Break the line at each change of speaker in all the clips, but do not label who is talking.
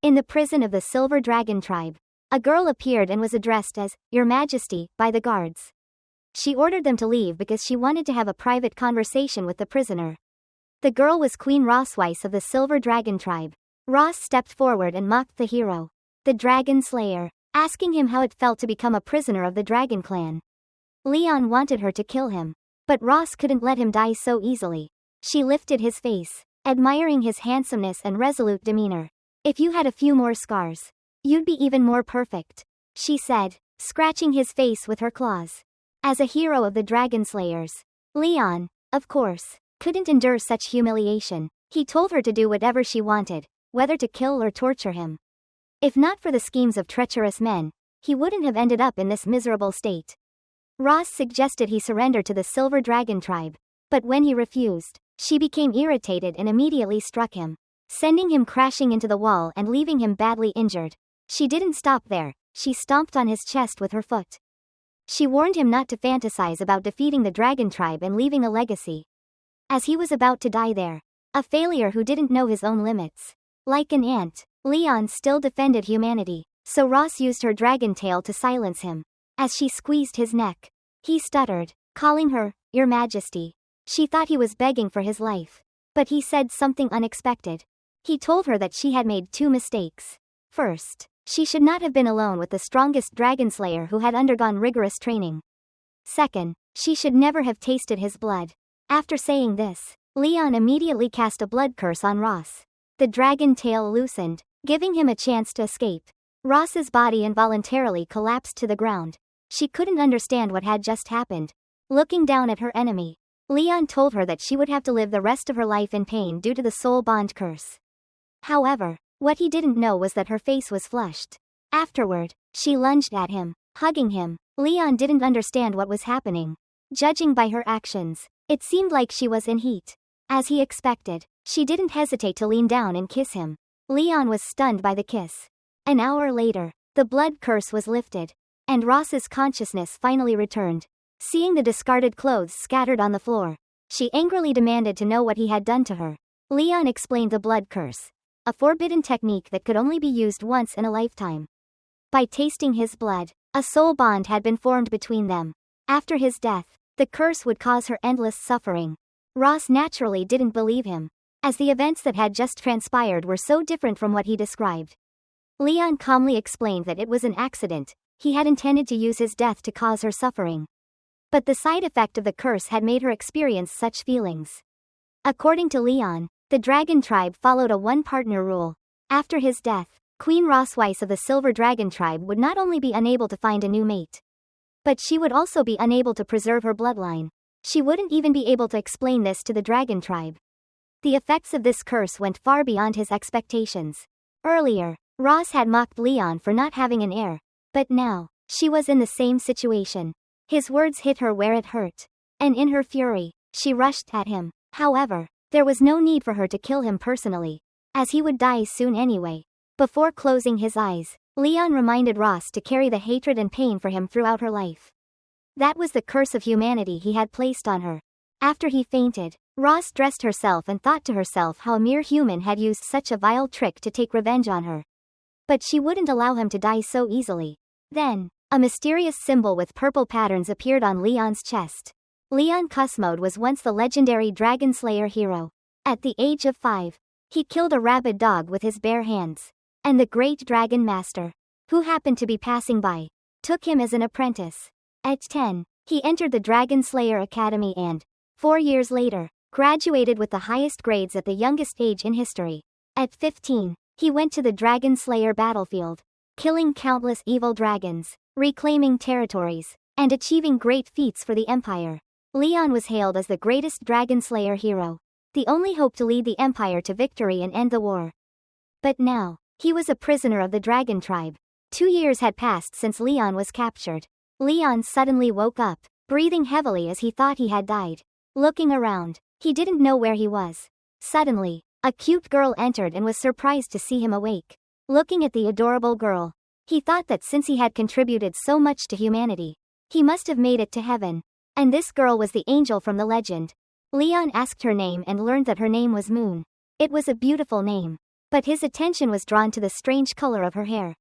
In the prison of the Silver Dragon tribe, a girl appeared and was addressed as, Your Majesty, by the guards. She ordered them to leave because she wanted to have a private conversation with the prisoner. The girl was Queen Rossweiss of the Silver Dragon tribe. Ross stepped forward and mocked the hero, the Dragon Slayer, asking him how it felt to become a prisoner of the Dragon clan. Leon wanted her to kill him, but Ross couldn't let him die so easily. She lifted his face, admiring his handsomeness and resolute demeanor. If you had a few more scars, you'd be even more perfect, she said, scratching his face with her claws. As a hero of the Dragon Slayers, Leon, of course, couldn't endure such humiliation. He told her to do whatever she wanted, whether to kill or torture him. If not for the schemes of treacherous men, he wouldn't have ended up in this miserable state. Ross suggested he surrender to the Silver Dragon tribe, but when he refused, she became irritated and immediately struck him, sending him crashing into the wall and leaving him badly injured. She didn't stop there, she stomped on his chest with her foot. She warned him not to fantasize about defeating the Dragon tribe and leaving a legacy. As he was about to die there, a failure who didn't know his own limits. Like an ant, Leon still defended humanity, so Ross used her dragon tail to silence him. As she squeezed his neck, he stuttered, calling her, Your Majesty. She thought he was begging for his life, but he said something unexpected. He told her that she had made 2 mistakes. First, she should not have been alone with the strongest dragon slayer who had undergone rigorous training. Second, she should never have tasted his blood. After saying this, Leon immediately cast a blood curse on Ross. The dragon tail loosened, giving him a chance to escape. Ross's body involuntarily collapsed to the ground. She couldn't understand what had just happened. Looking down at her enemy, Leon told her that she would have to live the rest of her life in pain due to the soul bond curse. However, what he didn't know was that her face was flushed. Afterward, she lunged at him, hugging him. Leon didn't understand what was happening. Judging by her actions, it seemed like she was in heat. As he expected, she didn't hesitate to lean down and kiss him. Leon was stunned by the kiss. An hour later, the blood curse was lifted, and Ross's consciousness finally returned. Seeing the discarded clothes scattered on the floor, she angrily demanded to know what he had done to her. Leon explained the blood curse, a forbidden technique that could only be used once in a lifetime. By tasting his blood, a soul bond had been formed between them. After his death, the curse would cause her endless suffering. Ross naturally didn't believe him, as the events that had just transpired were so different from what he described. Leon calmly explained that it was an accident. He had intended to use his death to cause her suffering. But the side effect of the curse had made her experience such feelings. According to Leon, the Dragon tribe followed a one-partner rule. After his death, Queen Rossweiss of the Silver Dragon tribe would not only be unable to find a new mate, but she would also be unable to preserve her bloodline. She wouldn't even be able to explain this to the Dragon tribe. The effects of this curse went far beyond his expectations. Earlier, Ross had mocked Leon for not having an heir, but now, she was in the same situation. His words hit her where it hurt, and in her fury, she rushed at him. However, there was no need for her to kill him personally, as he would die soon anyway. Before closing his eyes, Leon reminded Ross to carry the hatred and pain for him throughout her life. That was the curse of humanity he had placed on her. After he fainted, Ross dressed herself and thought to herself how a mere human had used such a vile trick to take revenge on her. But she wouldn't allow him to die so easily. Then, a mysterious symbol with purple patterns appeared on Leon's chest. Leon Cosmode was once the legendary Dragon Slayer hero. At the age of 5, he killed a rabid dog with his bare hands. And the great Dragon Master, who happened to be passing by, took him as an apprentice. At 10, he entered the Dragon Slayer Academy and, 4 years later, graduated with the highest grades at the youngest age in history. At 15, he went to the Dragon Slayer battlefield, killing countless evil dragons, reclaiming territories, and achieving great feats for the Empire. Leon was hailed as the greatest Dragon Slayer hero, the only hope to lead the Empire to victory and end the war. But now, he was a prisoner of the Dragon tribe. 2 years had passed since Leon was captured. Leon suddenly woke up, breathing heavily as he thought he had died. Looking around, he didn't know where he was. Suddenly, a cute girl entered and was surprised to see him awake. Looking at the adorable girl, he thought that since he had contributed so much to humanity, he must have made it to heaven. And this girl was the angel from the legend. Leon asked her name and learned that her name was Moon. It was a beautiful name. but his attention was drawn to the strange color of her hair,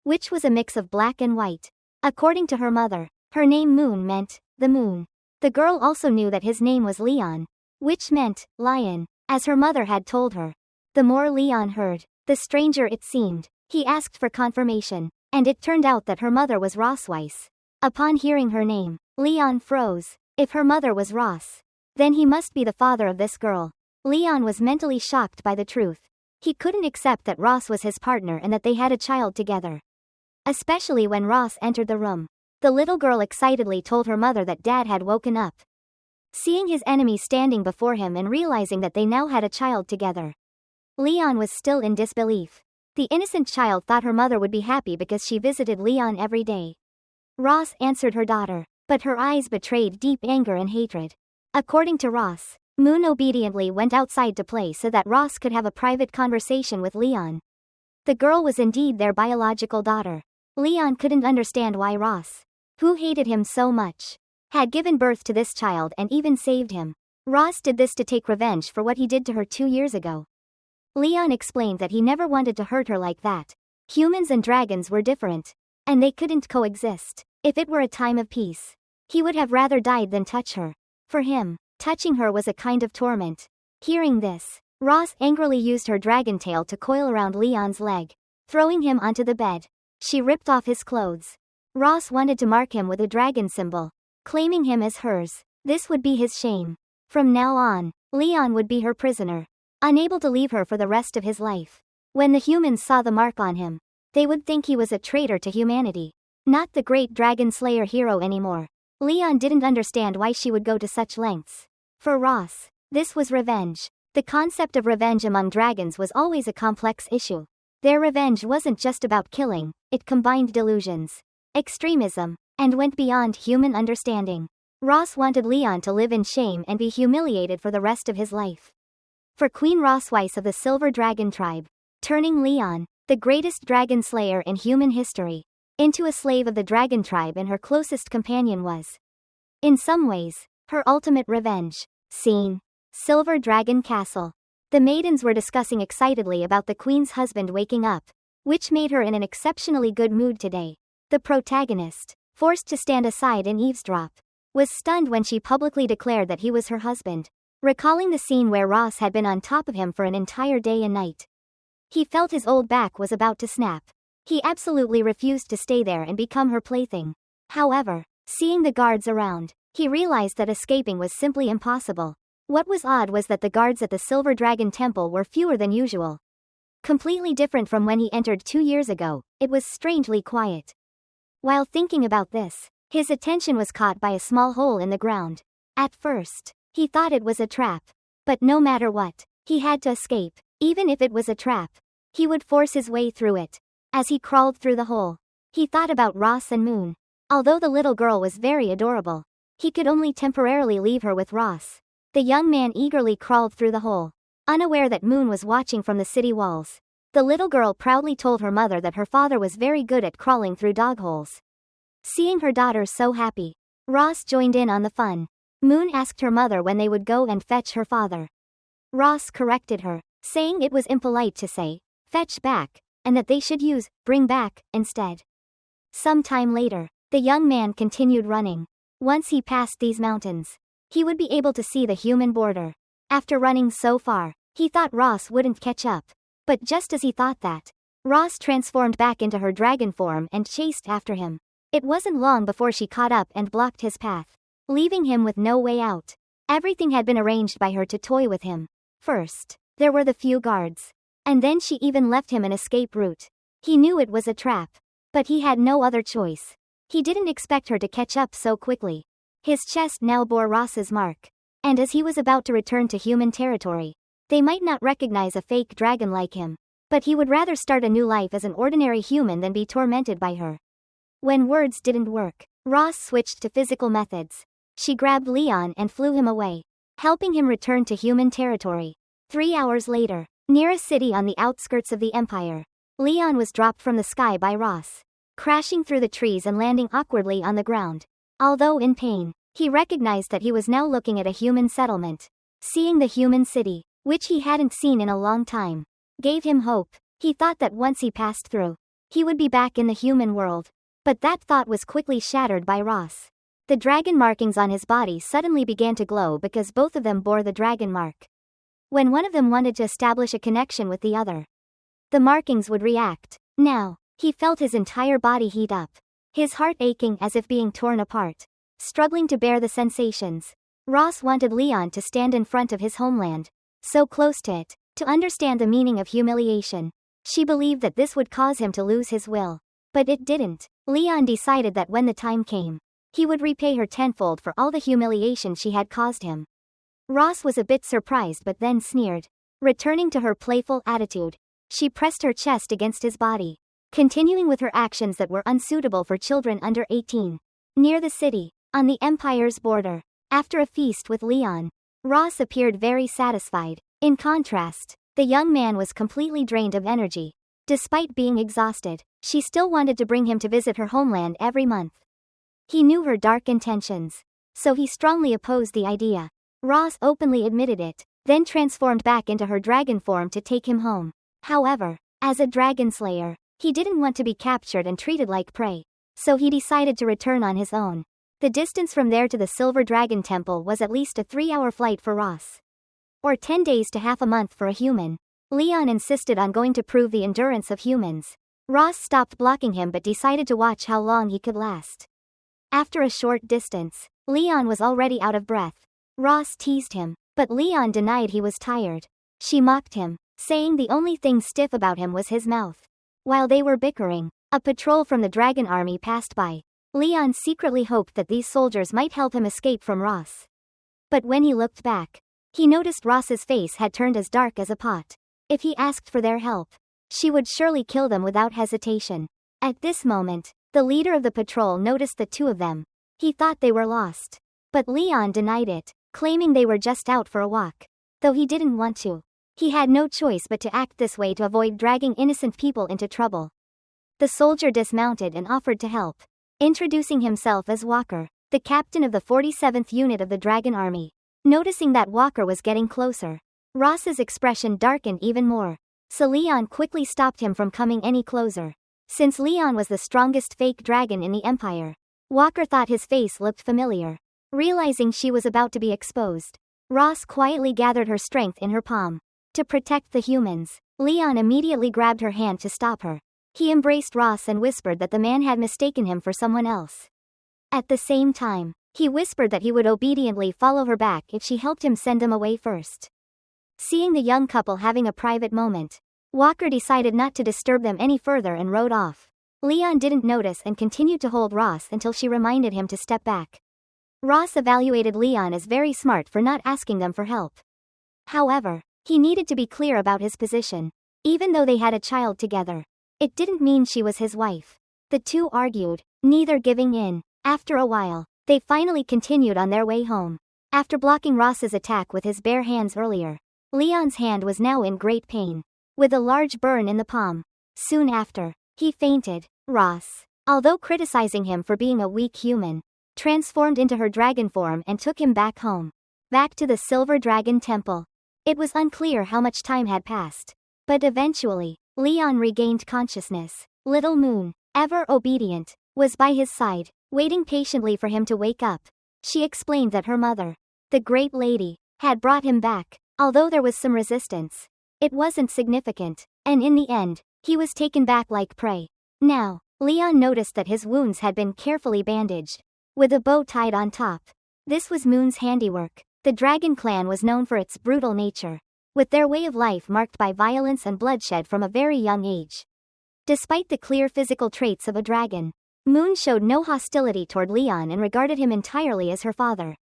which was a mix of black and white. According to her mother, her name Moon meant the moon. The girl also knew that his name was Leon, which meant lion, as her mother had told her. The more Leon heard, the stranger it seemed. He asked for confirmation, and it turned out that her mother was Rossweiss. Upon hearing her name, Leon froze. If her mother was Ross, then he must be the father of this girl. Leon was mentally shocked by the truth. He couldn't accept that Ross was his partner and that they had a child together. Especially when Ross entered the room. The little girl excitedly told her mother that Dad had woken up. Seeing his enemy standing before him and realizing that they now had a child together, Leon was still in disbelief. The innocent child thought her mother would be happy because she visited Leon every day. Ross answered her daughter, but her eyes betrayed deep anger and hatred. According to Ross, Moon obediently went outside to play so that Ross could have a private conversation with Leon. The girl was indeed their biological daughter. Leon couldn't understand why Ross, who hated him so much, had given birth to this child and even saved him. Ross did this to take revenge for what he did to her 2 years ago. Leon explained that he never wanted to hurt her like that. Humans and dragons were different, and they couldn't coexist. If it were a time of peace, he would have rather died than touch her. For him, touching her was a kind of torment. Hearing this, Ross angrily used her dragon tail to coil around Leon's leg, throwing him onto the bed. She ripped off his clothes. Ross wanted to mark him with a dragon symbol, claiming him as hers. This would be his shame. From now on, Leon would be her prisoner, unable to leave her for the rest of his life. When the humans saw the mark on him, they would think he was a traitor to humanity, not the great dragon slayer hero anymore. Leon didn't understand why she would go to such lengths. For Ross, this was revenge. The concept of revenge among dragons was always a complex issue. Their revenge wasn't just about killing, it combined delusions, extremism, and went beyond human understanding. Ross wanted Leon to live in shame and be humiliated for the rest of his life. For Queen Rossweiss of the Silver Dragon tribe, turning Leon, the greatest dragon slayer in human history, into a slave of the dragon tribe and her closest companion was, in some ways, her ultimate revenge. Scene: Silver Dragon Castle. The maidens were discussing excitedly about the queen's husband waking up, which made her in an exceptionally good mood today. The protagonist, forced to stand aside and eavesdrop, was stunned when she publicly declared that he was her husband. Recalling the scene where Ross had been on top of him for an entire day and night, he felt his old back was about to snap. He absolutely refused to stay there and become her plaything. However, seeing the guards around, he realized that escaping was simply impossible. What was odd was that the guards at the Silver Dragon Temple were fewer than usual. Completely different from when he entered 2 years ago, it was strangely quiet. While thinking about this, his attention was caught by a small hole in the ground. At first, he thought it was a trap. But no matter what, he had to escape. Even if it was a trap, he would force his way through it. As he crawled through the hole, he thought about Ross and Moon. Although the little girl was very adorable, he could only temporarily leave her with Ross. The young man eagerly crawled through the hole, unaware that Moon was watching from the city walls. The little girl proudly told her mother that her father was very good at crawling through dog holes. Seeing her daughter so happy, Ross joined in on the fun. Moon asked her mother when they would go and fetch her father. Ross corrected her, saying it was impolite to say, fetch back, and that they should use, bring back, instead. Some time later, the young man continued running. Once he passed these mountains, he would be able to see the human border. After running so far, he thought Ross wouldn't catch up. But just as he thought that, Ross transformed back into her dragon form and chased after him. It wasn't long before she caught up and blocked his path, leaving him with no way out. Everything had been arranged by her to toy with him. First, there were the few guards. And then she even left him an escape route. He knew it was a trap, but he had no other choice. He didn't expect her to catch up so quickly. His chest now bore Ross's mark. And as he was about to return to human territory, they might not recognize a fake dragon like him. But he would rather start a new life as an ordinary human than be tormented by her. When words didn't work, Ross switched to physical methods. She grabbed Leon and flew him away, helping him return to human territory. 3 hours later, near a city on the outskirts of the empire, Leon was dropped from the sky by Ross, crashing through the trees and landing awkwardly on the ground. Although in pain, he recognized that he was now looking at a human settlement. Seeing the human city, which he hadn't seen in a long time, gave him hope. He thought that once he passed through, he would be back in the human world. But that thought was quickly shattered by Ross. The dragon markings on his body suddenly began to glow because both of them bore the dragon mark. When one of them wanted to establish a connection with the other, the markings would react. Now, he felt his entire body heat up, his heart aching as if being torn apart, struggling to bear the sensations. Ross wanted Leon to stand in front of his homeland, so close to it, to understand the meaning of humiliation. She believed that this would cause him to lose his will. But it didn't. Leon decided that when the time came, he would repay her tenfold for all the humiliation she had caused him. Ross was a bit surprised but then sneered. Returning to her playful attitude, she pressed her chest against his body, continuing with her actions that were unsuitable for children under 18. Near the city, on the Empire's border, after a feast with Leon, Ross appeared very satisfied. In contrast, the young man was completely drained of energy. Despite being exhausted, she still wanted to bring him to visit her homeland every month. He knew her dark intentions, so he strongly opposed the idea. Ross openly admitted it, then transformed back into her dragon form to take him home. However, as a dragon slayer, he didn't want to be captured and treated like prey, so he decided to return on his own. The distance from there to the Silver Dragon Temple was at least a 3-hour flight for Ross. Or 10 days to half a month for a human. Leon insisted on going to prove the endurance of humans. Ross stopped blocking him but decided to watch how long he could last. After a short distance, Leon was already out of breath. Ross teased him, but Leon denied he was tired. She mocked him, saying the only thing stiff about him was his mouth. While they were bickering, a patrol from the dragon army passed by. Leon secretly hoped that these soldiers might help him escape from Ross. But when he looked back, he noticed Ross's face had turned as dark as a pot. If he asked for their help, she would surely kill them without hesitation. At this moment, the leader of the patrol noticed the two of them. He thought they were lost. But Leon denied it, claiming they were just out for a walk. Though he didn't want to. He had no choice but to act this way to avoid dragging innocent people into trouble. The soldier dismounted and offered to help, introducing himself as Walker, the captain of the 47th unit of the Dragon Army. Noticing that Walker was getting closer, Ross's expression darkened even more, so Leon quickly stopped him from coming any closer. Since Leon was the strongest fake dragon in the Empire, Walker thought his face looked familiar. Realizing she was about to be exposed, Ross quietly gathered her strength in her palm. To protect the humans, Leon immediately grabbed her hand to stop her. He embraced Ross and whispered that the man had mistaken him for someone else. At the same time, he whispered that he would obediently follow her back if she helped him send them away first. Seeing the young couple having a private moment, Walker decided not to disturb them any further and rode off. Leon didn't notice and continued to hold Ross until she reminded him to step back. Ross evaluated Leon as very smart for not asking them for help. However, he needed to be clear about his position. Even though they had a child together, it didn't mean she was his wife. The two argued, neither giving in. After a while, they finally continued on their way home. After blocking Ross's attack with his bare hands earlier, Leon's hand was now in great pain, with a large burn in the palm. Soon after, he fainted. Ross, although criticizing him for being a weak human, transformed into her dragon form and took him back home. Back to the Silver Dragon Temple. It was unclear how much time had passed, but eventually, Leon regained consciousness. Little Moon, ever obedient, was by his side, waiting patiently for him to wake up. She explained that her mother, the Great Lady, had brought him back, although there was some resistance. It wasn't significant, and in the end, he was taken back like prey. Now, Leon noticed that his wounds had been carefully bandaged, with a bow tied on top. This was Moon's handiwork. The Dragon Clan was known for its brutal nature, with their way of life marked by violence and bloodshed from a very young age. Despite the clear physical traits of a dragon, Moon showed no hostility toward Leon and regarded him entirely as her father.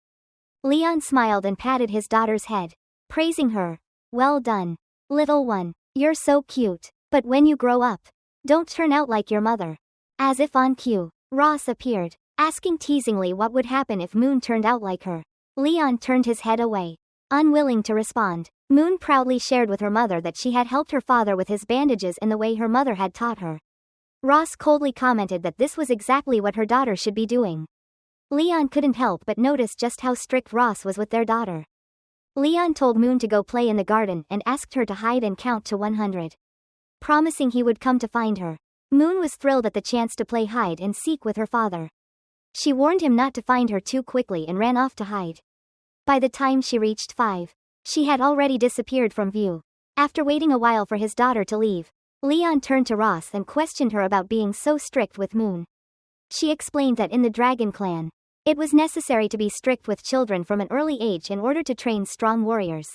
Leon smiled and patted his daughter's head, praising her. Well done, little one. You're so cute, but when you grow up, don't turn out like your mother. As if on cue, Ross appeared, asking teasingly what would happen if Moon turned out like her. Leon turned his head away, unwilling to respond. Moon proudly shared with her mother that she had helped her father with his bandages in the way her mother had taught her. Ross coldly commented that this was exactly what her daughter should be doing. Leon couldn't help but notice just how strict Ross was with their daughter. Leon told Moon to go play in the garden and asked her to hide and count to 100. Promising he would come to find her. Moon was thrilled at the chance to play hide and seek with her father. She warned him not to find her too quickly and ran off to hide. By the time she reached 5, she had already disappeared from view. After waiting a while for his daughter to leave, Leon turned to Ross and questioned her about being so strict with Moon. She explained that in the Dragon Clan, it was necessary to be strict with children from an early age in order to train strong warriors.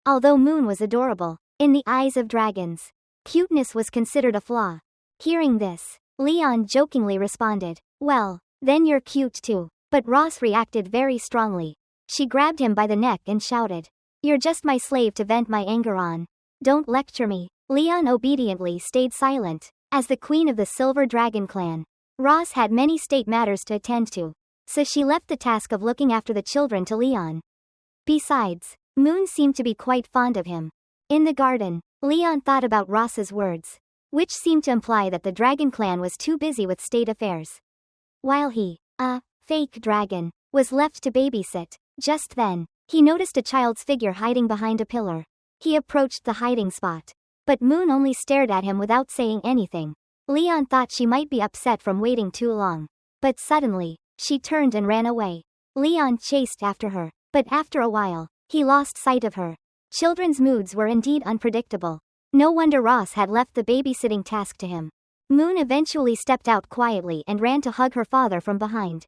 Although Moon was adorable, in the eyes of dragons, cuteness was considered a flaw. Hearing this, Leon jokingly responded, "Well, then you're cute too." But Ross reacted very strongly. She grabbed him by the neck and shouted, "You're just my slave to vent my anger on. Don't lecture me." Leon obediently stayed silent. As the queen of the Silver Dragon Clan, Ross had many state matters to attend to, so she left the task of looking after the children to Leon. Besides, Moon seemed to be quite fond of him. In the garden, Leon thought about Ross's words, which seemed to imply that the Dragon Clan was too busy with state affairs. While he, a fake dragon, was left to babysit, just then, he noticed a child's figure hiding behind a pillar. He approached the hiding spot, but Moon only stared at him without saying anything. Leon thought she might be upset from waiting too long. But suddenly, she turned and ran away. Leon chased after her, but after a while, he lost sight of her. Children's moods were indeed unpredictable. No wonder Ross had left the babysitting task to him. Moon eventually stepped out quietly and ran to hug her father from behind.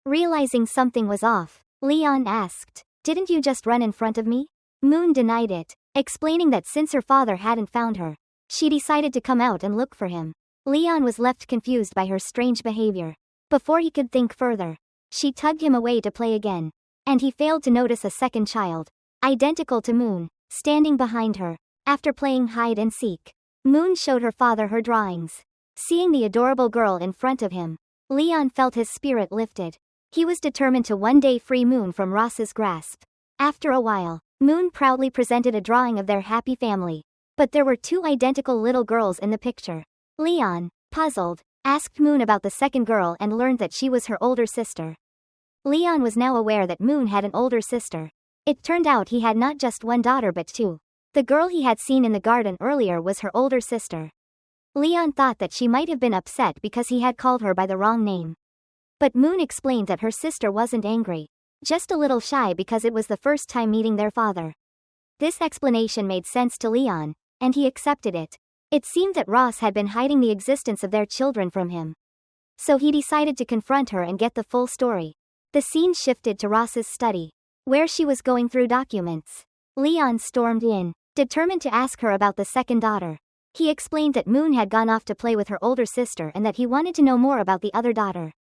Realizing something was off, Leon asked, "Didn't you just run in front of me?" Moon denied it, explaining that since her father hadn't found her, she decided to come out and look for him. Leon was left confused by her strange behavior. Before he could think further, she tugged him away to play again, and he failed to notice a second child, identical to Moon, standing behind her. After playing hide and seek, Moon showed her father her drawings. Seeing the adorable girl in front of him, Leon felt his spirit lifted. He was determined to one day free Moon from Ross's grasp. After a while, Moon proudly presented a drawing of their happy family. But there were 2 identical little girls in the picture. Leon, puzzled, asked Moon about the second girl and learned that she was her older sister. Leon was now aware that Moon had an older sister. It turned out he had not just one daughter but 2. The girl he had seen in the garden earlier was her older sister. Leon thought that she might have been upset because he had called her by the wrong name. But Moon explained that her sister wasn't angry, just a little shy because it was the first time meeting their father. This explanation made sense to Leon, and he accepted it. It seemed that Ross had been hiding the existence of their children from him. So he decided to confront her and get the full story. The scene shifted to Ross's study, where she was going through documents. Leon stormed in, determined to ask her about the second daughter. He explained that Moon had gone off to play with her older sister and that he wanted to know more about the other daughter.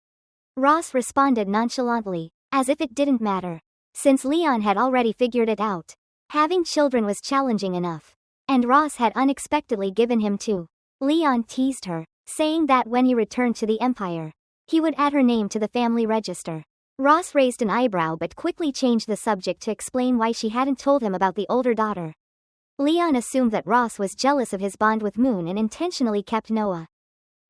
Ross responded nonchalantly, as if it didn't matter, since Leon had already figured it out. Having children was challenging enough, and Ross had unexpectedly given him 2. Leon teased her, saying that when he returned to the Empire, he would add her name to the family register. Ross raised an eyebrow but quickly changed the subject to explain why she hadn't told him about the older daughter. Leon assumed that Ross was jealous of his bond with Moon and intentionally kept Noah,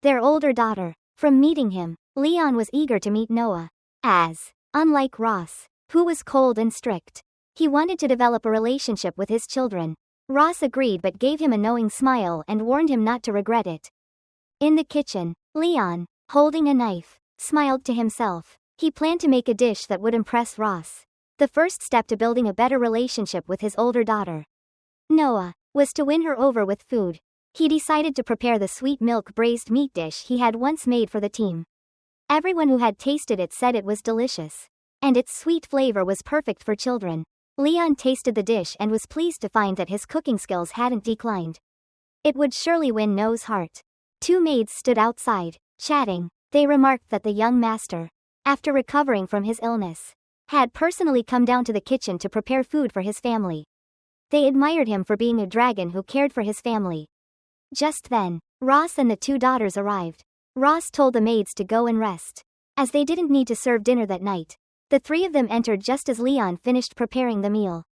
their older daughter, from meeting him. Leon was eager to meet Noah, as, unlike Ross, who was cold and strict, he wanted to develop a relationship with his children. Ross agreed but gave him a knowing smile and warned him not to regret it. In the kitchen, Leon, holding a knife, smiled to himself. He planned to make a dish that would impress Ross. The first step to building a better relationship with his older daughter, Noah, was to win her over with food. He decided to prepare the sweet milk braised meat dish he had once made for the team. Everyone who had tasted it said it was delicious, and its sweet flavor was perfect for children. Leon tasted the dish and was pleased to find that his cooking skills hadn't declined. It would surely win Noah's heart. 2 maids stood outside, chatting. They remarked that the young master, after recovering from his illness, had personally come down to the kitchen to prepare food for his family. They admired him for being a dragon who cared for his family. Just then, Ross and the 2 daughters arrived. Ross told the maids to go and rest, as they didn't need to serve dinner that night. The 3 of them entered just as Leon finished preparing the meal.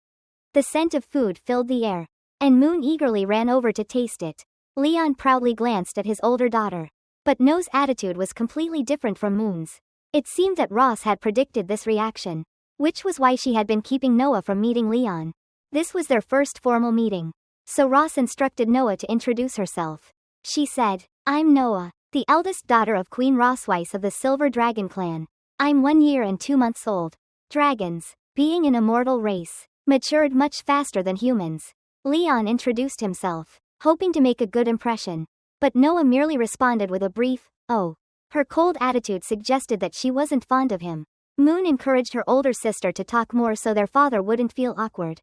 The scent of food filled the air, and Moon eagerly ran over to taste it. Leon proudly glanced at his older daughter, but No's attitude was completely different from Moon's. It seemed that Ross had predicted this reaction. which was why she had been keeping Noah from meeting Leon. This was their first formal meeting. So Ross instructed Noah to introduce herself. She said, "I'm Noah, the eldest daughter of Queen Rossweiss of the Silver Dragon clan. I'm 1 year and 2 months old. Dragons, being an immortal race, matured much faster than humans." Leon introduced himself, hoping to make a good impression. But Noah merely responded with a brief, "Oh." Her cold attitude suggested that she wasn't fond of him. Moon encouraged her older sister to talk more so their father wouldn't feel awkward.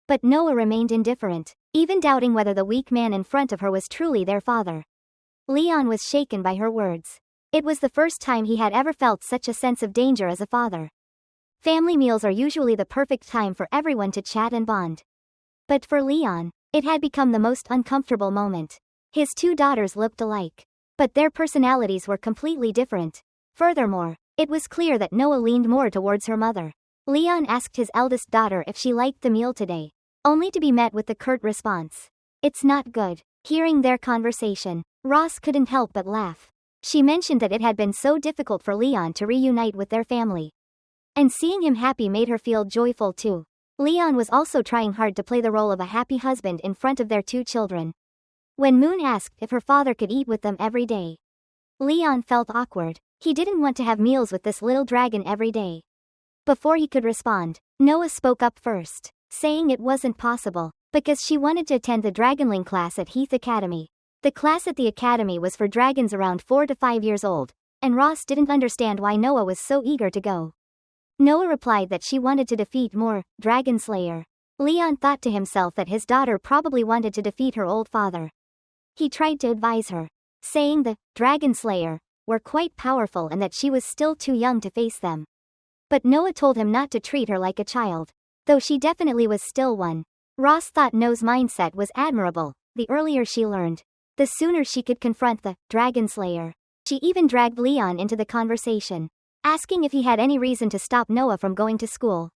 But Noah remained indifferent, even doubting whether the weak man in front of her was truly their father. Leon was shaken by her words. It was the first time he had ever felt such a sense of danger as a father. Family meals are usually the perfect time for everyone to chat and bond. But for Leon, it had become the most uncomfortable moment. His 2 daughters looked alike, but their personalities were completely different. Furthermore, it was clear that Noah leaned more towards her mother. Leon asked his eldest daughter if she liked the meal today, only to be met with the curt response, "It's not good." Hearing their conversation, Ross couldn't help but laugh. She mentioned that it had been so difficult for Leon to reunite with their family. And seeing him happy made her feel joyful too. Leon was also trying hard to play the role of a happy husband in front of their 2 children. When Moon asked if her father could eat with them every day, Leon felt awkward. He didn't want to have meals with this little dragon every day. Before he could respond, Noah spoke up first, saying it wasn't possible, because she wanted to attend the Dragonling class at Heath Academy. The class at the academy was for dragons around 4 to 5 years old, and Ross didn't understand why Noah was so eager to go. Noah replied that she wanted to defeat more Dragon Slayer. Leon thought to himself that his daughter probably wanted to defeat her old father. He tried to advise her, saying the Dragon Slayer were quite powerful and that she was still too young to face them. But Noah told him not to treat her like a child, though she definitely was still one. Ross thought Noah's mindset was admirable. The earlier she learned, the sooner she could confront the Dragon Slayer. She even dragged Leon into the conversation, asking if he had any reason to stop Noah from going to school.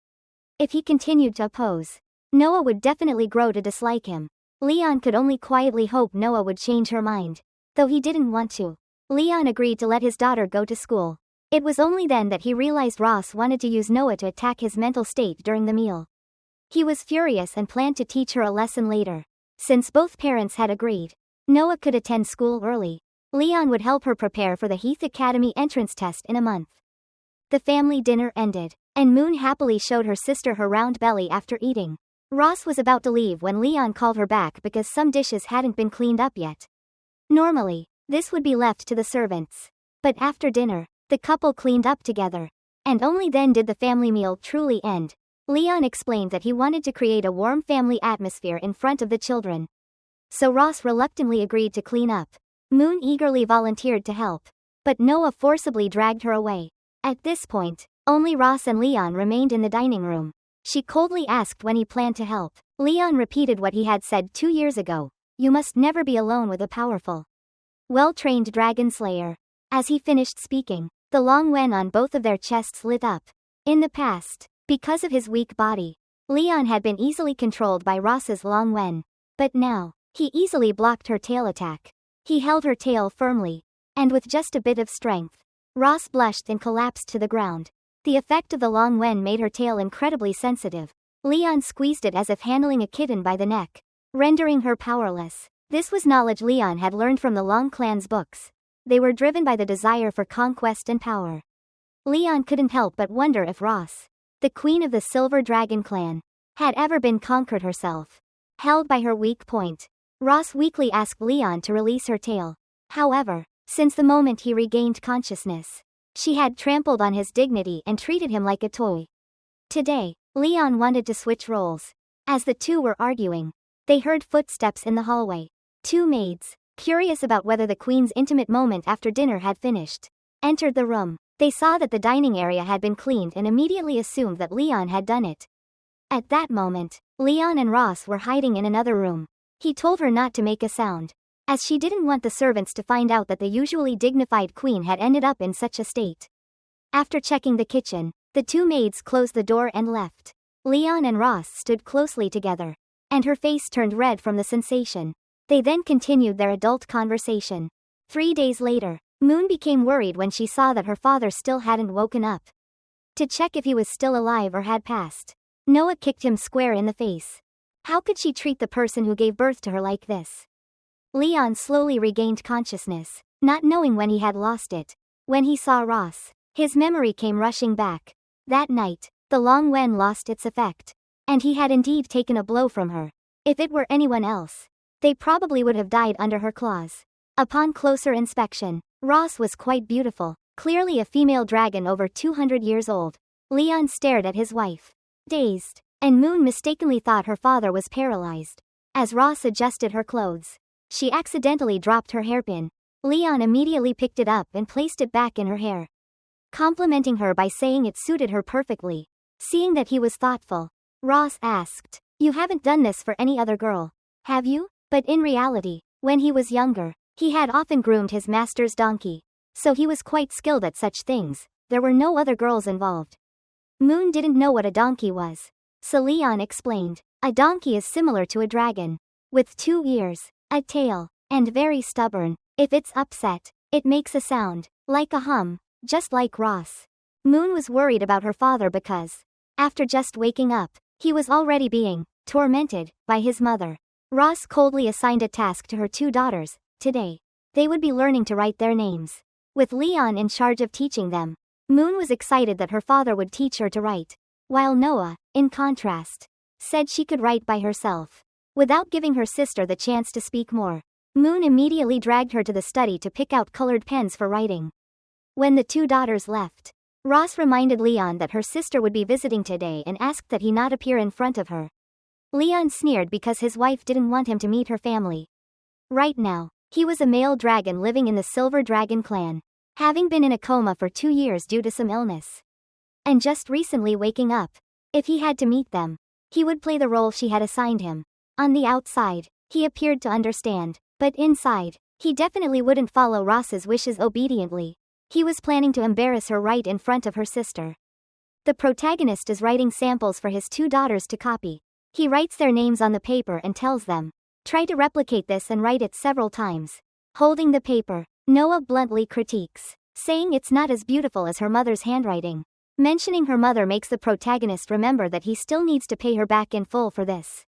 If he continued to oppose, Noah would definitely grow to dislike him. Leon could only quietly hope Noah would change her mind, though he didn't want to. Leon agreed to let his daughter go to school. It was only then that he realized Ross wanted to use Noah to attack his mental state during the meal. He was furious and planned to teach her a lesson later. Since both parents had agreed, Noah could attend school early. Leon would help her prepare for the Heath Academy entrance test in a month. The family dinner ended, and Moon happily showed her sister her round belly after eating. Ross was about to leave when Leon called her back because some dishes hadn't been cleaned up yet. Normally, this would be left to the servants. But after dinner, the couple cleaned up together. And only then did the family meal truly end. Leon explained that he wanted to create a warm family atmosphere in front of the children. So Ross reluctantly agreed to clean up. Moon eagerly volunteered to help, but Noah forcibly dragged her away. At this point, only Ross and Leon remained in the dining room. She coldly asked when he planned to help. Leon repeated what he had said 2 years ago. "You must never be alone with a powerful, well-trained dragon slayer." As he finished speaking, the long wen on both of their chests lit up. In the past, because of his weak body, Leon had been easily controlled by Ross's long wen. But now, he easily blocked her tail attack. He held her tail firmly, and with just a bit of strength, Ross blushed and collapsed to the ground. The effect of the long wen made her tail incredibly sensitive. Leon squeezed it as if handling a kitten by the neck, rendering her powerless. This was knowledge Leon had learned from the Long Clan's books. They were driven by the desire for conquest and power. Leon couldn't help but wonder if Ross, the queen of the Silver Dragon clan, had ever been conquered herself. Held by her weak point, Ross weakly asked Leon to release her tail. However, since the moment he regained consciousness, she had trampled on his dignity and treated him like a toy. Today, Leon wanted to switch roles. As the two were arguing, they heard footsteps in the hallway. 2 maids, curious about whether the queen's intimate moment after dinner had finished, entered the room. They saw that the dining area had been cleaned and immediately assumed that Leon had done it. At that moment, Leon and Ross were hiding in another room. He told her not to make a sound, as she didn't want the servants to find out that the usually dignified queen had ended up in such a state. After checking the kitchen, the 2 maids closed the door and left. Leon and Ross stood closely together, and her face turned red from the sensation. They then continued their adult conversation. 3 days later, Moon became worried when she saw that her father still hadn't woken up. to check if he was still alive or had passed. Noah kicked him square in the face. How could she treat the person who gave birth to her like this? Leon slowly regained consciousness, not knowing when he had lost it. When he saw Ross, his memory came rushing back. That night, the Long Wen lost its effect. And he had indeed taken a blow from her. If it were anyone else, they probably would have died under her claws. Upon closer inspection, Ross was quite beautiful, clearly a female dragon over 200 years old. Leon stared at his wife, dazed, and Moon mistakenly thought her father was paralyzed. As Ross adjusted her clothes, she accidentally dropped her hairpin. Leon immediately picked it up and placed it back in her hair, complimenting her by saying it suited her perfectly. Seeing that he was thoughtful, Ross asked, "You haven't done this for any other girl, have you?" But in reality, when he was younger, he had often groomed his master's donkey, so he was quite skilled at such things. There were no other girls involved. Moon didn't know what a donkey was, so Leon explained. A donkey is similar to a dragon, with 2 ears, a tail, and very stubborn. If it's upset, it makes a sound, like a hum, just like Ross. Moon was worried about her father because, after just waking up, he was already being tormented by his mother. Ross coldly assigned a task to her 2 daughters. Today, they would be learning to write their names, with Leon in charge of teaching them. Moon was excited that her father would teach her to write, while Noah, in contrast, said she could write by herself. Without giving her sister the chance to speak more, Moon immediately dragged her to the study to pick out colored pens for writing. When the 2 daughters left, Ross reminded Leon that her sister would be visiting today and asked that he not appear in front of her. Leon sneered because his wife didn't want him to meet her family. Right now, he was a male dragon living in the Silver Dragon clan, having been in a coma for 2 years due to some illness, and just recently waking up. If he had to meet them, he would play the role she had assigned him. On the outside, he appeared to understand, but inside, he definitely wouldn't follow Ross's wishes obediently. He was planning to embarrass her right in front of her sister. The protagonist is writing samples for his 2 daughters to copy. He writes their names on the paper and tells them, "Try to replicate this and write it several times." Holding the paper, Noah bluntly critiques, saying it's not as beautiful as her mother's handwriting. Mentioning her mother makes the protagonist remember that he still needs to pay her back in full for this.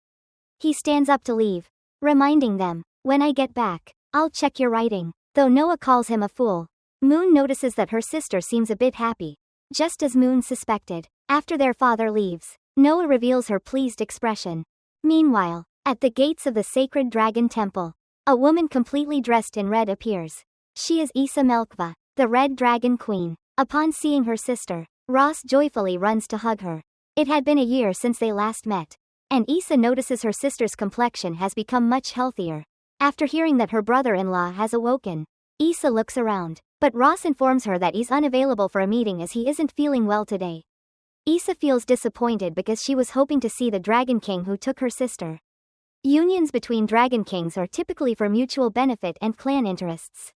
He stands up to leave, reminding them, "When I get back, I'll check your writing." Though Noah calls him a fool, Moon notices that her sister seems a bit happy, just as Moon suspected. After their father leaves, Noah reveals her pleased expression. Meanwhile, at the gates of the sacred dragon temple, a woman completely dressed in red appears. She is Issa Melkva, the Red Dragon Queen. Upon seeing her sister, Ross joyfully runs to hug her. It had been a year since they last met, and Issa notices her sister's complexion has become much healthier. After hearing that her brother-in-law has awoken, Issa looks around, but Ross informs her that he's unavailable for a meeting as he isn't feeling well today. Issa feels disappointed because she was hoping to see the Dragon King who took her sister. Unions between Dragon Kings are typically for mutual benefit and clan interests,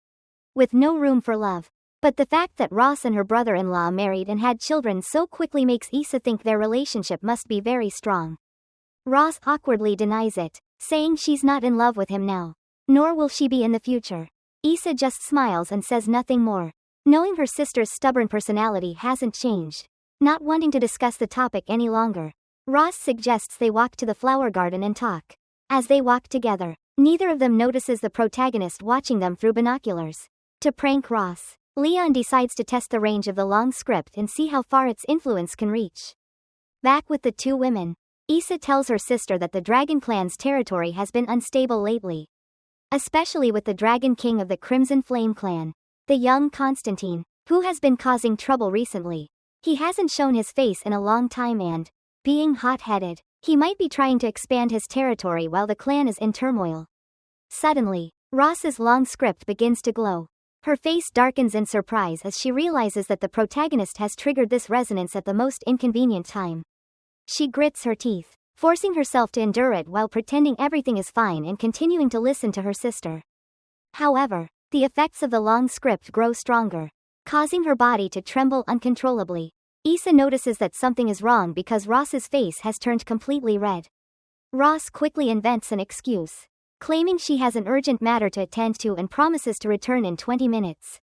with no room for love. But the fact that Ross and her brother-in-law married and had children so quickly makes Issa think their relationship must be very strong. Ross awkwardly denies it, saying she's not in love with him now, nor will she be in the future. Issa just smiles and says nothing more, knowing her sister's stubborn personality hasn't changed. Not wanting to discuss the topic any longer, Ross suggests they walk to the flower garden and talk. As they walk together, neither of them notices the protagonist watching them through binoculars. To prank Ross, Leon decides to test the range of the long script and see how far its influence can reach. Back with the 2 women, Issa tells her sister that the Dragon Clan's territory has been unstable lately, especially with the Dragon King of the Crimson Flame clan, the young Constantine, who has been causing trouble recently. He hasn't shown his face in a long time and, being hot-headed, he might be trying to expand his territory while the clan is in turmoil. Suddenly, Ross's long script begins to glow. Her face darkens in surprise as she realizes that the protagonist has triggered this resonance at the most inconvenient time. She grits her teeth, forcing herself to endure it while pretending everything is fine and continuing to listen to her sister. However, the effects of the long script grow stronger, causing her body to tremble uncontrollably. Issa notices that something is wrong because Ross's face has turned completely red. Ross quickly invents an excuse, claiming she has an urgent matter to attend to and promises to return in 20 minutes.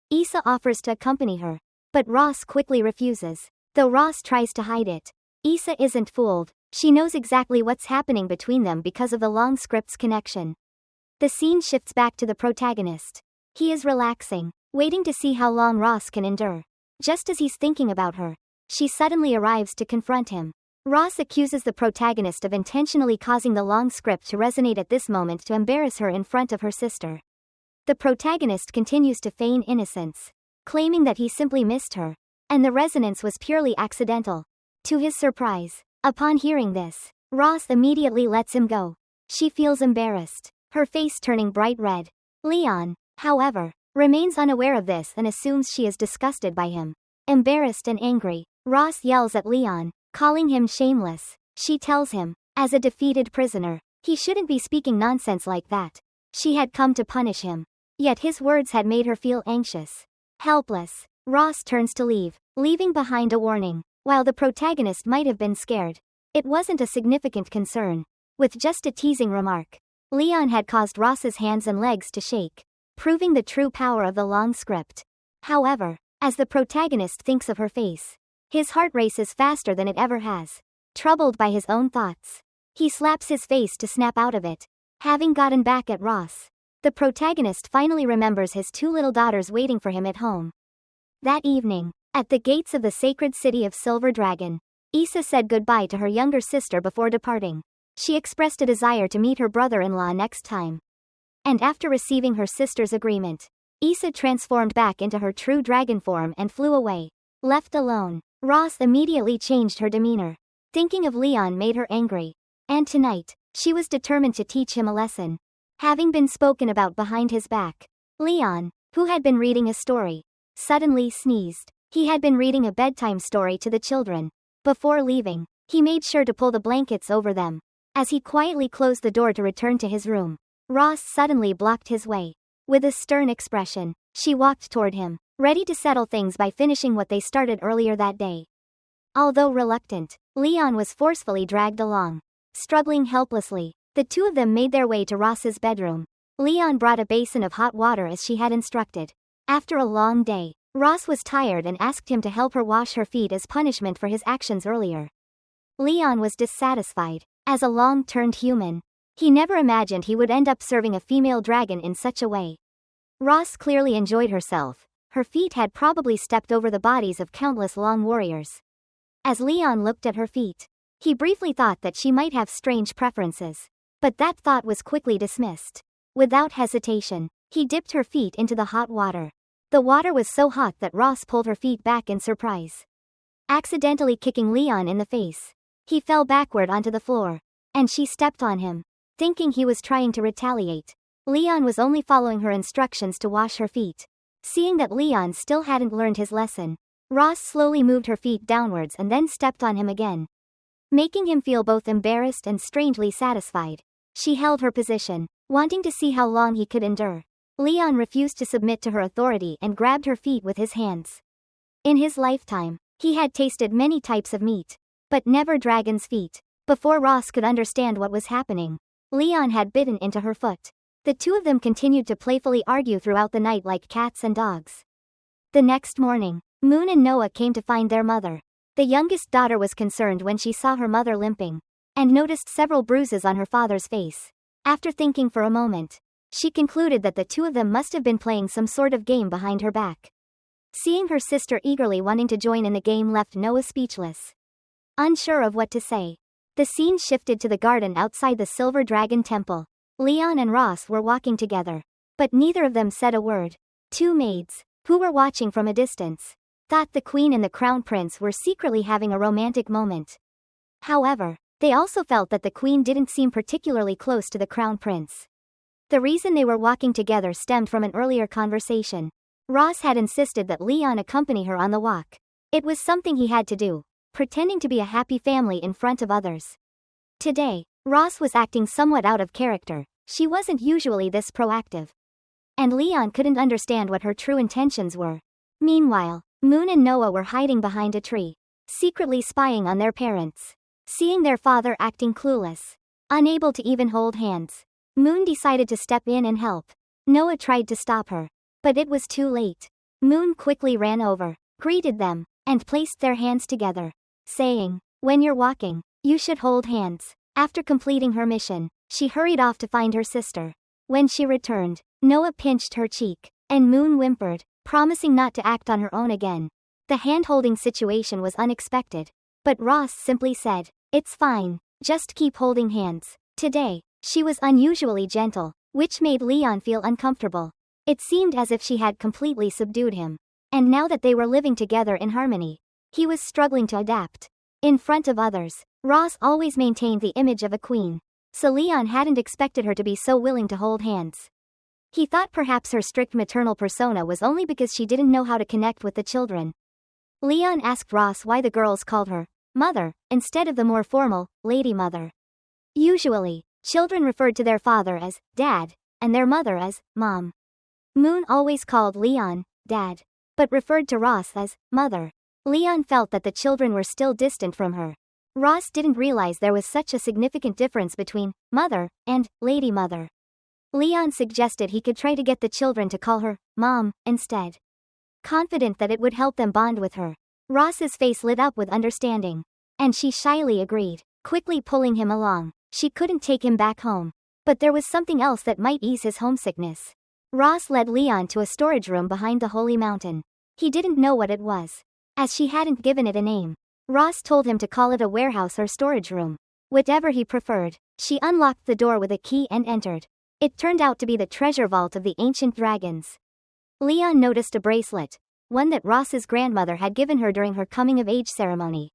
Issa offers to accompany her, but Ross quickly refuses. Though Ross tries to hide it, Issa isn't fooled. She knows exactly what's happening between them because of the long script's connection. The scene shifts back to the protagonist. He is relaxing, waiting to see how long Ross can endure. Just as he's thinking about her, she suddenly arrives to confront him. Ross accuses the protagonist of intentionally causing the long script to resonate at this moment to embarrass her in front of her sister. The protagonist continues to feign innocence, claiming that he simply missed her, and the resonance was purely accidental. To his surprise, upon hearing this, Ross immediately lets him go. She feels embarrassed, her face turning bright red. Leon, however, remains unaware of this and assumes she is disgusted by him. Embarrassed and angry, Ross yells at Leon, calling him shameless. She tells him, as a defeated prisoner, he shouldn't be speaking nonsense like that. She had come to punish him. Yet his words had made her feel anxious. Helpless, Ross turns to leave, leaving behind a warning. While the protagonist might have been scared, it wasn't a significant concern. With just a teasing remark, Leon had caused Ross's hands and legs to shake, proving the true power of the long script. However, as the protagonist thinks of her face, his heart races faster than it ever has. Troubled by his own thoughts, he slaps his face to snap out of it. Having gotten back at Ross, the protagonist finally remembers his 2 little daughters waiting for him at home. That evening, at the gates of the sacred city of Silver Dragon, Issa said goodbye to her younger sister before departing. She expressed a desire to meet her brother-in-law next time. And after receiving her sister's agreement, Issa transformed back into her true dragon form and flew away. Left alone, Ross immediately changed her demeanor. Thinking of Leon made her angry. And tonight, she was determined to teach him a lesson. Having been spoken about behind his back, Leon, who had been reading a story, suddenly sneezed. He had been reading a bedtime story to the children. Before leaving, he made sure to pull the blankets over them. As he quietly closed the door to return to his room, Ross suddenly blocked his way. With a stern expression, she walked toward him, ready to settle things by finishing what they started earlier that day. Although reluctant, Leon was forcefully dragged along. Struggling helplessly, the two of them made their way to Ross's bedroom. Leon brought a basin of hot water as she had instructed. After a long day, Ross was tired and asked him to help her wash her feet as punishment for his actions earlier. Leon was dissatisfied. As a long-turned human, he never imagined he would end up serving a female dragon in such a way. Ross clearly enjoyed herself. Her feet had probably stepped over the bodies of countless long warriors. As Leon looked at her feet, he briefly thought that she might have strange preferences. But that thought was quickly dismissed. Without hesitation, he dipped her feet into the hot water. The water was so hot that Ross pulled her feet back in surprise, accidentally kicking Leon in the face. He fell backward onto the floor, and she stepped on him, thinking he was trying to retaliate. Leon was only following her instructions to wash her feet. Seeing that Leon still hadn't learned his lesson, Ross slowly moved her feet downwards and then stepped on him again, making him feel both embarrassed and strangely satisfied. She held her position, wanting to see how long he could endure. Leon refused to submit to her authority and grabbed her feet with his hands. In his lifetime, he had tasted many types of meat, but never dragon's feet. Before Ross could understand what was happening, Leon had bitten into her foot. The two of them continued to playfully argue throughout the night like cats and dogs. The next morning, Moon and Noah came to find their mother. The youngest daughter was concerned when she saw her mother limping, and noticed several bruises on her father's face. After thinking for a moment, she concluded that the two of them must have been playing some sort of game behind her back. Seeing her sister eagerly wanting to join in the game left Noah speechless. Unsure of what to say, the scene shifted to the garden outside the Silver Dragon Temple. Leon and Ross were walking together, but neither of them said a word. Two maids, who were watching from a distance, thought the queen and the crown prince were secretly having a romantic moment. However, they also felt that the queen didn't seem particularly close to the crown prince. The reason they were walking together stemmed from an earlier conversation. Ross had insisted that Leon accompany her on the walk. It was something he had to do, pretending to be a happy family in front of others. Today, Ross was acting somewhat out of character. She wasn't usually this proactive, and Leon couldn't understand what her true intentions were. Meanwhile, Moon and Noah were hiding behind a tree, secretly spying on their parents. Seeing their father acting clueless, unable to even hold hands, Moon decided to step in and help. Noah tried to stop her, but it was too late. Moon quickly ran over, greeted them, and placed their hands together, saying, "When you're walking, you should hold hands." After completing her mission, she hurried off to find her sister. When she returned, Noah pinched her cheek, and Moon whimpered, promising not to act on her own again. The hand-holding situation was unexpected, but Ross simply said, "It's fine, just keep holding hands." Today, she was unusually gentle, which made Leon feel uncomfortable. It seemed as if she had completely subdued him. And now that they were living together in harmony, he was struggling to adapt. In front of others, Ross always maintained the image of a queen, so Leon hadn't expected her to be so willing to hold hands. He thought perhaps her strict maternal persona was only because she didn't know how to connect with the children. Leon asked Ross why the girls called her mother instead of the more formal lady mother. Usually, children referred to their father as dad and their mother as mom. Moon always called Leon dad, but referred to Ross as mother. Leon felt that the children were still distant from her. Ross didn't realize there was such a significant difference between mother and lady mother. Leon suggested he could try to get the children to call her mom instead, confident that it would help them bond with her. Ross's face lit up with understanding, and she shyly agreed, quickly pulling him along. She couldn't take him back home, but there was something else that might ease his homesickness. Ross led Leon to a storage room behind the holy mountain. He didn't know what it was, as she hadn't given it a name. Ross told him to call it a warehouse or storage room, whatever he preferred. She unlocked the door with a key and entered. It turned out to be the treasure vault of the ancient dragons. Leon noticed a bracelet, one that Ross's grandmother had given her during her coming-of-age ceremony.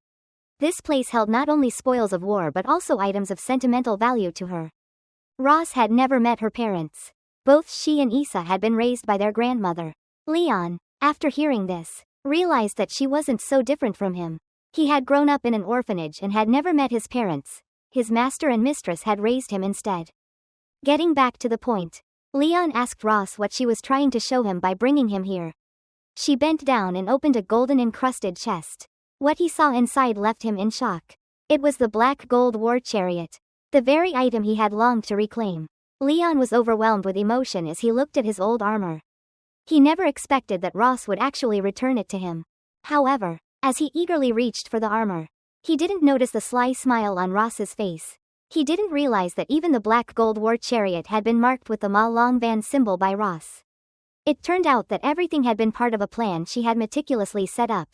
This place held not only spoils of war but also items of sentimental value to her. Ross had never met her parents. Both she and Issa had been raised by their grandmother. Leon, after hearing this, realized that she wasn't so different from him. He had grown up in an orphanage and had never met his parents. His master and mistress had raised him instead. Getting back to the point, Leon asked Ross what she was trying to show him by bringing him here. She bent down and opened a golden-encrusted chest. What he saw inside left him in shock. It was the black gold war chariot, the very item he had longed to reclaim. Leon was overwhelmed with emotion as he looked at his old armor. He never expected that Ross would actually return it to him. However, as he eagerly reached for the armor, he didn't notice the sly smile on Ross's face. He didn't realize that even the black gold war chariot had been marked with the Ma Long Van symbol by Ross. It turned out that everything had been part of a plan she had meticulously set up.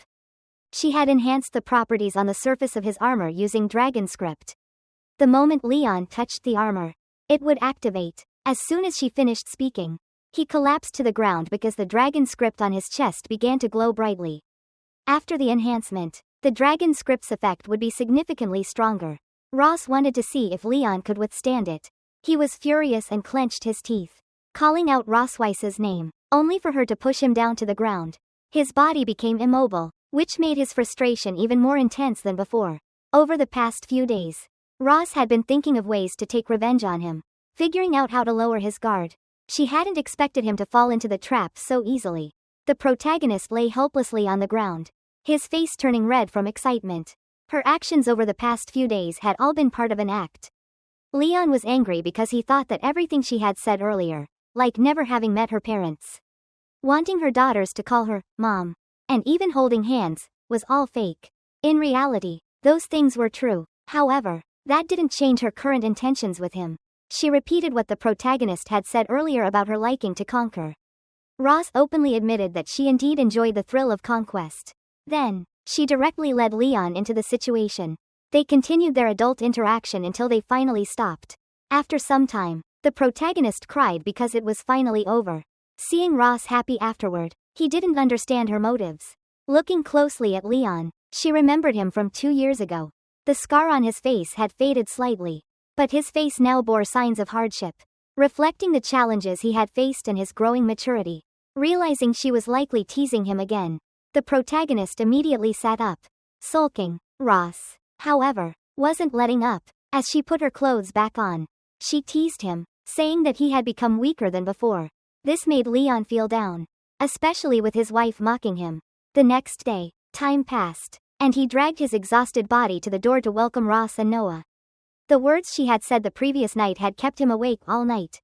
She had enhanced the properties on the surface of his armor using dragon script. The moment Leon touched the armor, it would activate. As soon as she finished speaking, he collapsed to the ground because the dragon script on his chest began to glow brightly. After the enhancement, the dragon script's effect would be significantly stronger. Ross wanted to see if Leon could withstand it. He was furious and clenched his teeth, calling out Rossweiss's name, only for her to push him down to the ground. His body became immobile, which made his frustration even more intense than before. Over the past few days, Ross had been thinking of ways to take revenge on him, figuring out how to lower his guard. She hadn't expected him to fall into the trap so easily. The protagonist lay helplessly on the ground, his face turning red from excitement. Her actions over the past few days had all been part of an act. Leon was angry because he thought that everything she had said earlier, like never having met her parents, wanting her daughters to call her mom, and even holding hands, was all fake. In reality, those things were true. However, that didn't change her current intentions with him. She repeated what the protagonist had said earlier about her liking to conquer. Ross openly admitted that she indeed enjoyed the thrill of conquest. Then, she directly led Leon into the situation. They continued their adult interaction until they finally stopped. After some time, the protagonist cried because it was finally over. Seeing Ross happy afterward, he didn't understand her motives. Looking closely at Leon, she remembered him from 2 years ago. The scar on his face had faded slightly, but his face now bore signs of hardship, reflecting the challenges he had faced and his growing maturity. Realizing she was likely teasing him again, the protagonist immediately sat up, sulking. Ross, however, wasn't letting up. As she put her clothes back on, she teased him, saying that he had become weaker than before. This made Leon feel down, especially with his wife mocking him. The next day, time passed, and he dragged his exhausted body to the door to welcome Ross and Noah. The words she had said the previous night had kept him awake all night.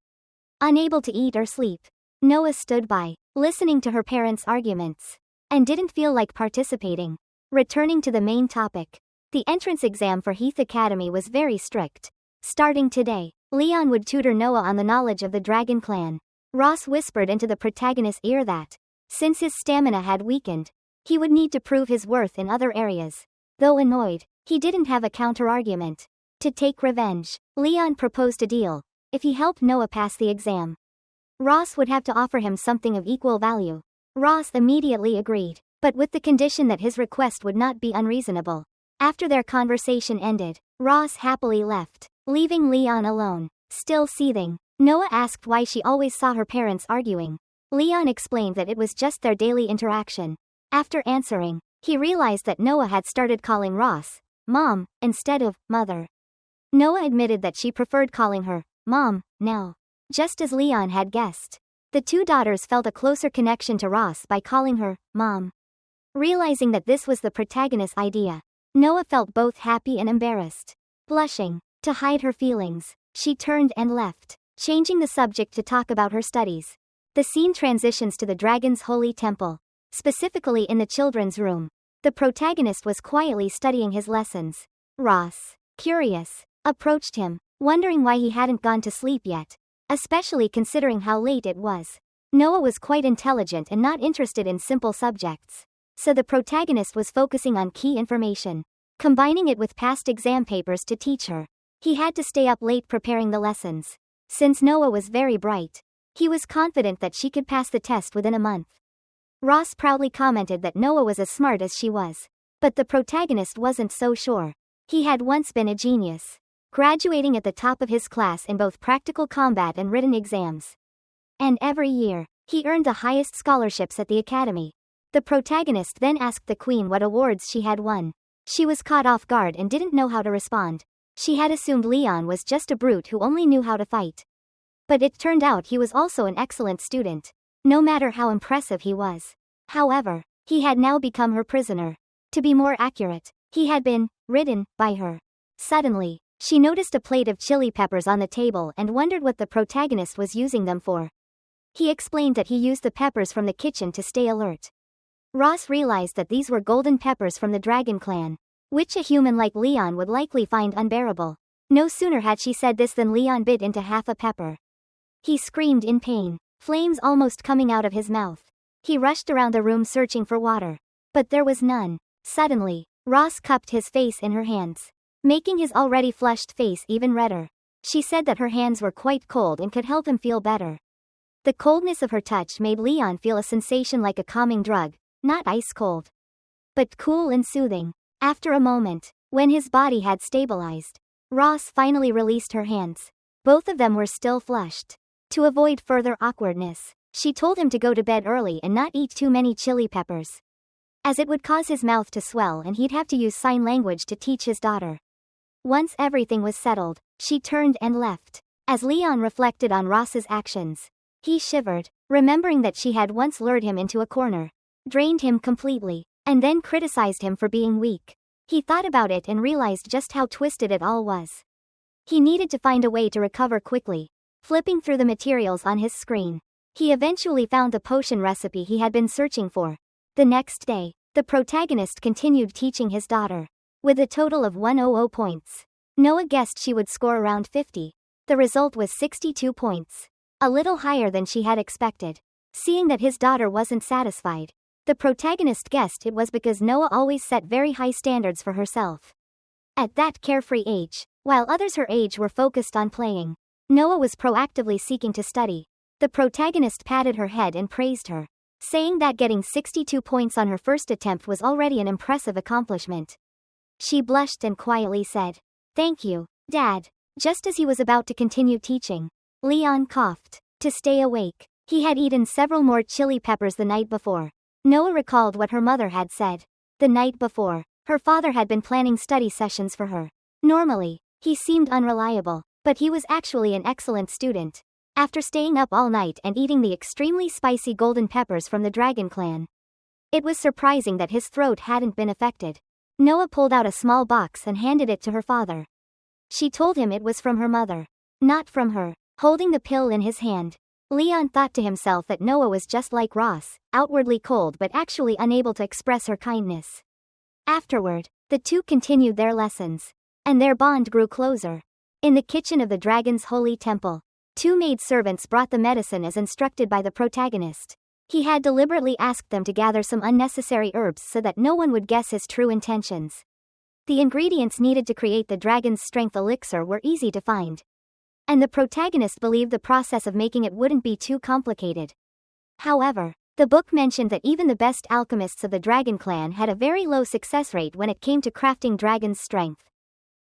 Unable to eat or sleep, Noah stood by, listening to her parents' arguments. and didn't feel like participating. Returning to the main topic. The entrance exam for Heath Academy was very strict. Starting today, Leon would tutor Noah on the knowledge of the Dragon Clan. Ross whispered into the protagonist's ear that, since his stamina had weakened, he would need to prove his worth in other areas. Though annoyed, he didn't have a counter-argument. To take revenge, Leon proposed a deal. If he helped Noah pass the exam, Ross would have to offer him something of equal value. Ross immediately agreed, but with the condition that his request would not be unreasonable. After their conversation ended, Ross happily left, leaving Leon alone. Still seething, Noah asked why she always saw her parents arguing. Leon explained that it was just their daily interaction. After answering, he realized that Noah had started calling Ross Mom instead of Mother. Noah admitted that she preferred calling her Mom now. Just as Leon had guessed, the two daughters felt a closer connection to Ross by calling her Mom. Realizing that this was the protagonist's idea, Noah felt both happy and embarrassed. Blushing, to hide her feelings, she turned and left, changing the subject to talk about her studies. The scene transitions to the dragon's holy temple, specifically in the children's room. The protagonist was quietly studying his lessons. Ross, curious, approached him, wondering why he hadn't gone to sleep yet, especially considering how late it was. Noah was quite intelligent and not interested in simple subjects, so the protagonist was focusing on key information, combining it with past exam papers to teach her. He had to stay up late preparing the lessons. Since Noah was very bright, he was confident that she could pass the test within a month. Ross proudly commented that Noah was as smart as she was, but the protagonist wasn't so sure. He had once been a genius, graduating at the top of his class in both practical combat and written exams. And every year, he earned the highest scholarships at the academy. The protagonist then asked the queen what awards she had won. She was caught off guard and didn't know how to respond. She had assumed Leon was just a brute who only knew how to fight. But it turned out he was also an excellent student, no matter how impressive he was. However, he had now become her prisoner. To be more accurate, he had been ridden by her. Suddenly, she noticed a plate of chili peppers on the table and wondered what the protagonist was using them for. He explained that he used the peppers from the kitchen to stay alert. Ross realized that these were golden peppers from the Dragon Clan, which a human like Leon would likely find unbearable. No sooner had she said this than Leon bit into half a pepper. He screamed in pain, flames almost coming out of his mouth. He rushed around the room searching for water, but there was none. Suddenly, Ross cupped his face in her hands, making his already flushed face even redder. She said that her hands were quite cold and could help him feel better. The coldness of her touch made Leon feel a sensation like a calming drug, not ice cold, but cool and soothing. After a moment, when his body had stabilized, Ross finally released her hands. Both of them were still flushed. To avoid further awkwardness, she told him to go to bed early and not eat too many chili peppers, as it would cause his mouth to swell and he'd have to use sign language to teach his daughter. Once everything was settled, she turned and left. As Leon reflected on Ross's actions, he shivered, remembering that she had once lured him into a corner, drained him completely, and then criticized him for being weak. He thought about it and realized just how twisted it all was. He needed to find a way to recover quickly. Flipping through the materials on his screen, he eventually found the potion recipe he had been searching for. The next day, the protagonist continued teaching his daughter. With a total of 100 points, Noah guessed she would score around 50. The result was 62 points, a little higher than she had expected. Seeing that his daughter wasn't satisfied, the protagonist guessed it was because Noah always set very high standards for herself. At that carefree age, while others her age were focused on playing, Noah was proactively seeking to study. The protagonist patted her head and praised her, saying that getting 62 points on her first attempt was already an impressive accomplishment. She blushed and quietly said, "Thank you, Dad." Just as he was about to continue teaching, Leon coughed. To stay awake, he had eaten several more chili peppers the night before. Noah recalled what her mother had said. The night before, her father had been planning study sessions for her. Normally, he seemed unreliable, but he was actually an excellent student. After staying up all night and eating the extremely spicy golden peppers from the Dragon Clan, it was surprising that his throat hadn't been affected. Noah pulled out a small box and handed it to her father. She told him it was from her mother, not from her. Holding the pill in his hand, Leon thought to himself that Noah was just like Ross, outwardly cold but actually unable to express her kindness. Afterward, the two continued their lessons. And their bond grew closer. In the kitchen of the dragon's holy temple, two maidservants brought the medicine as instructed by the protagonist. He had deliberately asked them to gather some unnecessary herbs so that no one would guess his true intentions. The ingredients needed to create the dragon's strength elixir were easy to find. And the protagonist believed the process of making it wouldn't be too complicated. However, the book mentioned that even the best alchemists of the dragon clan had a very low success rate when it came to crafting dragon's strength.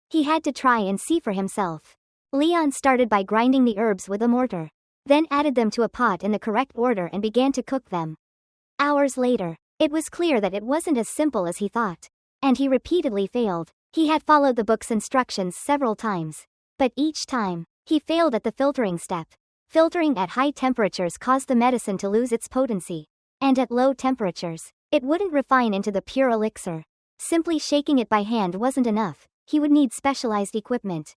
He had to try and see for himself. Leon started by grinding the herbs with a mortar, then added them to a pot in the correct order and began to cook them. Hours later, it was clear that it wasn't as simple as he thought. And he repeatedly failed. He had followed the book's instructions several times. But each time, he failed at the filtering step. Filtering at high temperatures caused the medicine to lose its potency. And at low temperatures, it wouldn't refine into the pure elixir. Simply shaking it by hand wasn't enough. He would need specialized equipment.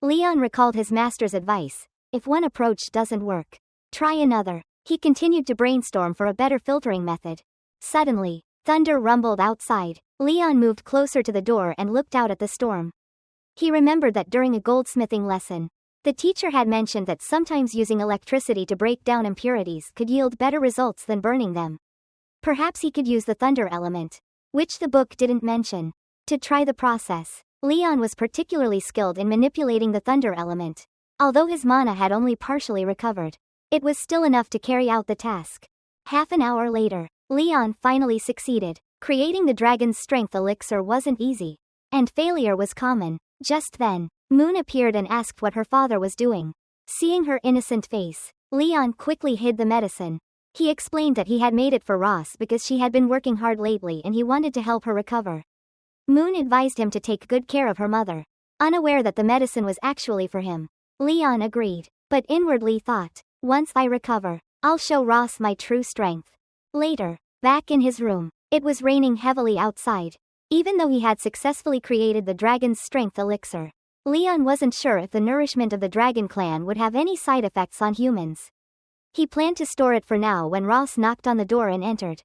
Leon recalled his master's advice. If one approach doesn't work, try another. He continued to brainstorm for a better filtering method. Suddenly, thunder rumbled outside. Leon moved closer to the door and looked out at the storm. He remembered that during a goldsmithing lesson, the teacher had mentioned that sometimes using electricity to break down impurities could yield better results than burning them. Perhaps he could use the thunder element, which the book didn't mention, to try the process. Leon was particularly skilled in manipulating the thunder element. Although his mana had only partially recovered, it was still enough to carry out the task. Half an hour later, Leon finally succeeded. Creating the dragon's strength elixir wasn't easy, and failure was common. Just then, Moon appeared and asked what her father was doing. Seeing her innocent face, Leon quickly hid the medicine. He explained that he had made it for Ross because she had been working hard lately and he wanted to help her recover. Moon advised him to take good care of her mother. Unaware that the medicine was actually for him, Leon agreed, but inwardly thought, once I recover, I'll show Ross my true strength. Later, back in his room, it was raining heavily outside. Even though he had successfully created the dragon's strength elixir, Leon wasn't sure if the nourishment of the dragon clan would have any side effects on humans. He planned to store it for now when Ross knocked on the door and entered.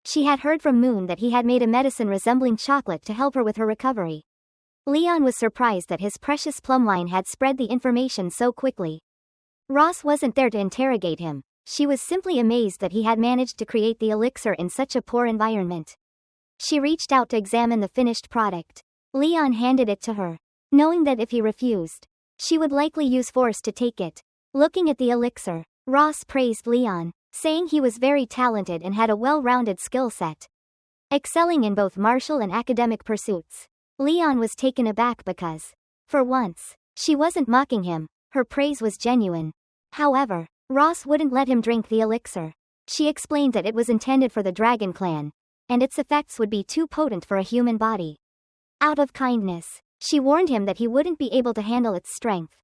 She had heard from Moon that he had made a medicine resembling chocolate to help her with her recovery. Leon was surprised that his precious plum wine had spread the information so quickly. Ross wasn't there to interrogate him. She was simply amazed that he had managed to create the elixir in such a poor environment. She reached out to examine the finished product. Leon handed it to her, knowing that if he refused, she would likely use force to take it. Looking at the elixir, Ross praised Leon, saying he was very talented and had a well-rounded skill set, excelling in both martial and academic pursuits. Leon was taken aback because, for once, she wasn't mocking him. Her praise was genuine. However, Ross wouldn't let him drink the elixir. She explained that it was intended for the dragon clan, and its effects would be too potent for a human body. Out of kindness, she warned him that he wouldn't be able to handle its strength.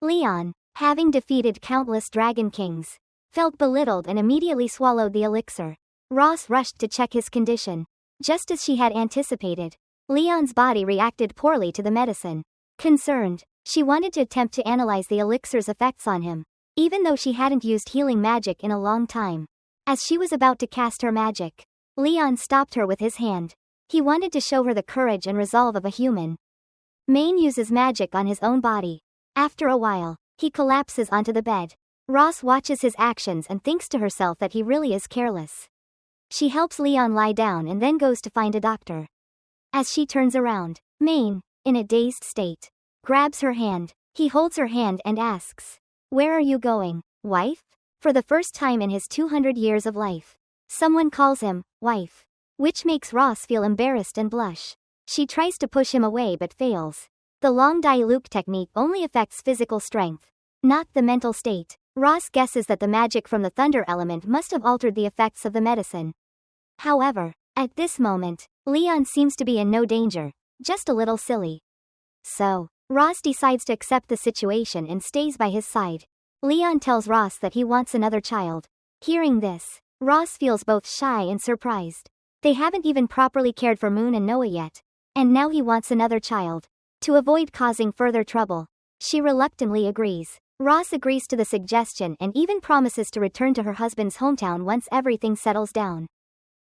Leon, having defeated countless dragon kings, felt belittled and immediately swallowed the elixir. Ross rushed to check his condition. Just as she had anticipated, Leon's body reacted poorly to the medicine. Concerned, she wanted to attempt to analyze the elixir's effects on him, even though she hadn't used healing magic in a long time. As she was about to cast her magic, Leon stopped her with his hand. He wanted to show her the courage and resolve of a human. Main uses magic on his own body. After a while, he collapses onto the bed. Ross watches his actions and thinks to herself that he really is careless. She helps Leon lie down and then goes to find a doctor. As she turns around, Main, in a dazed state, grabs her hand. He holds her hand and asks, "Where are you going, wife?" For the first time in his 200 years of life, someone calls him, wife, which makes Ross feel embarrassed and blush. She tries to push him away but fails. The long Luke technique only affects physical strength, not the mental state. Ross guesses that the magic from the thunder element must have altered the effects of the medicine. However, at this moment, Leon seems to be in no danger, just a little silly. So, Ross decides to accept the situation and stays by his side. Leon tells Ross that he wants another child. Hearing this, Ross feels both shy and surprised. They haven't even properly cared for Moon and Noah yet, and now he wants another child. To avoid causing further trouble, she reluctantly agrees. Ross agrees to the suggestion and even promises to return to her husband's hometown once everything settles down.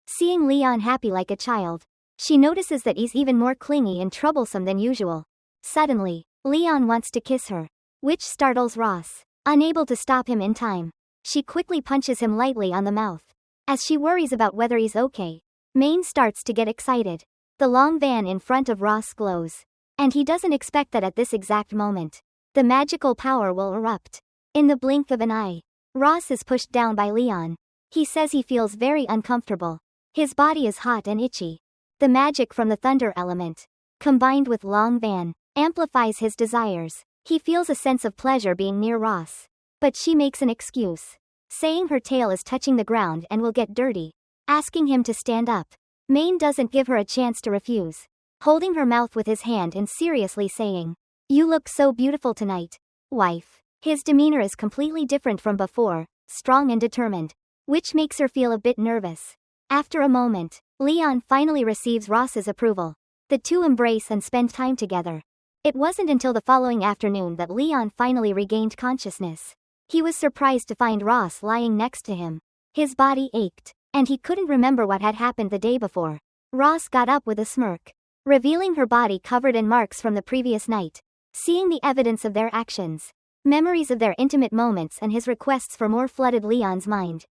Seeing Leon happy like a child, she notices that he's even more clingy and troublesome than usual. Suddenly, Leon wants to kiss her, which startles Ross. Unable to stop him in time, she quickly punches him lightly on the mouth. As she worries about whether he's okay, Maine starts to get excited. The long van in front of Ross glows, and he doesn't expect that at this exact moment, the magical power will erupt. In the blink of an eye, Ross is pushed down by Leon. He says he feels very uncomfortable. His body is hot and itchy. The magic from the thunder element, combined with long van, amplifies his desires. He feels a sense of pleasure being near Ross. But she makes an excuse, saying her tail is touching the ground and will get dirty, asking him to stand up. Maine doesn't give her a chance to refuse, holding her mouth with his hand and seriously saying, "You look so beautiful tonight, wife." His demeanor is completely different from before, strong and determined, which makes her feel a bit nervous. After a moment, Leon finally receives Ross's approval. The two embrace and spend time together. It wasn't until the following afternoon that Leon finally regained consciousness. He was surprised to find Ross lying next to him. His body ached, and he couldn't remember what had happened the day before. Ross got up with a smirk, revealing her body covered in marks from the previous night. Seeing the evidence of their actions, memories of their intimate moments and his requests for more flooded Leon's mind.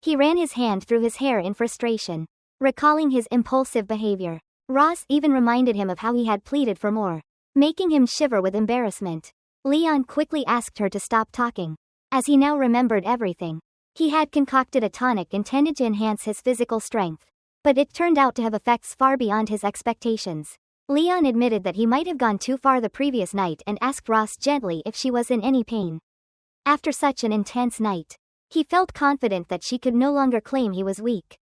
He ran his hand through his hair in frustration, recalling his impulsive behavior. Ross even reminded him of how he had pleaded for more, making him shiver with embarrassment. Leon quickly asked her to stop talking, as he now remembered everything. He had concocted a tonic intended to enhance his physical strength, but it turned out to have effects far beyond his expectations. Leon admitted that he might have gone too far the previous night and asked Ross gently if she was in any pain. After such an intense night, he felt confident that she could no longer claim he was weak.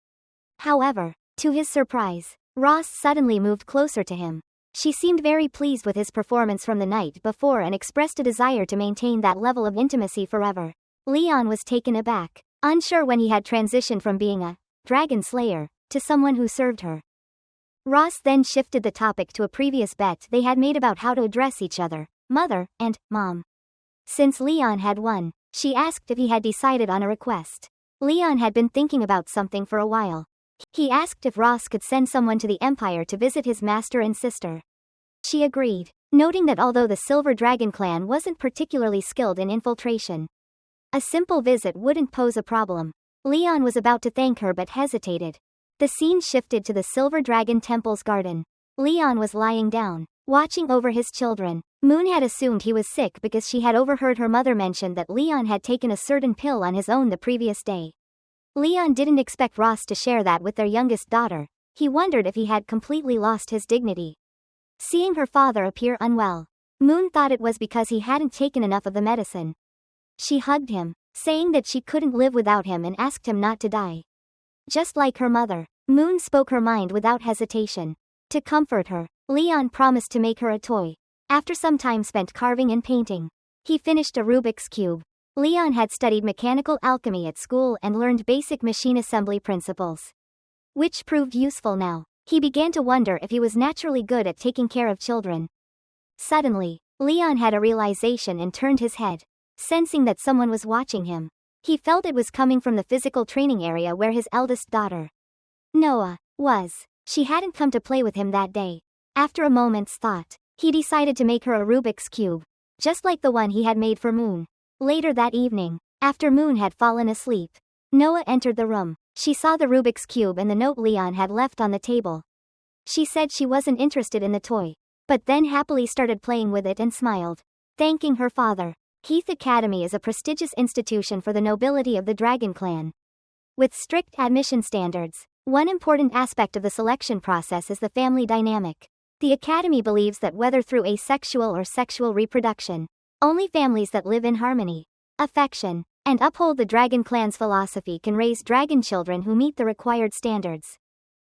However, to his surprise, Ross suddenly moved closer to him. She seemed very pleased with his performance from the night before and expressed a desire to maintain that level of intimacy forever. Leon was taken aback, unsure when he had transitioned from being a dragon slayer to someone who served her. Ross then shifted the topic to a previous bet they had made about how to address each other, mother and mom. Since Leon had won, she asked if he had decided on a request. Leon had been thinking about something for a while. He asked if Ross could send someone to the Empire to visit his master and sister. She agreed, noting that although the Silver Dragon clan wasn't particularly skilled in infiltration, a simple visit wouldn't pose a problem. Leon was about to thank her but hesitated. The scene shifted to the Silver Dragon Temple's garden. Leon was lying down, watching over his children. Moon had assumed he was sick because she had overheard her mother mention that Leon had taken a certain pill on his own the previous day. Leon didn't expect Ross to share that with their youngest daughter. He wondered if he had completely lost his dignity. Seeing her father appear unwell, Moon thought it was because he hadn't taken enough of the medicine. She hugged him, saying that she couldn't live without him and asked him not to die. Just like her mother, Moon spoke her mind without hesitation. To comfort her, Leon promised to make her a toy. After some time spent carving and painting, he finished a Rubik's Cube. Leon had studied mechanical alchemy at school and learned basic machine assembly principles, which proved useful now. He began to wonder if he was naturally good at taking care of children. Suddenly, Leon had a realization and turned his head, sensing that someone was watching him. He felt it was coming from the physical training area where his eldest daughter, Noah, was. She hadn't come to play with him that day. After a moment's thought, he decided to make her a Rubik's Cube, just like the one he had made for Moon. Later that evening, after Moon had fallen asleep, Noah entered the room. She saw the Rubik's Cube and the note Leon had left on the table. She said she wasn't interested in the toy, but then happily started playing with it and smiled, thanking her father. Heath Academy is a prestigious institution for the nobility of the Dragon Clan. With strict admission standards, one important aspect of the selection process is the family dynamic. The Academy believes that whether through asexual or sexual reproduction, only families that live in harmony, affection, and uphold the Dragon Clan's philosophy can raise dragon children who meet the required standards.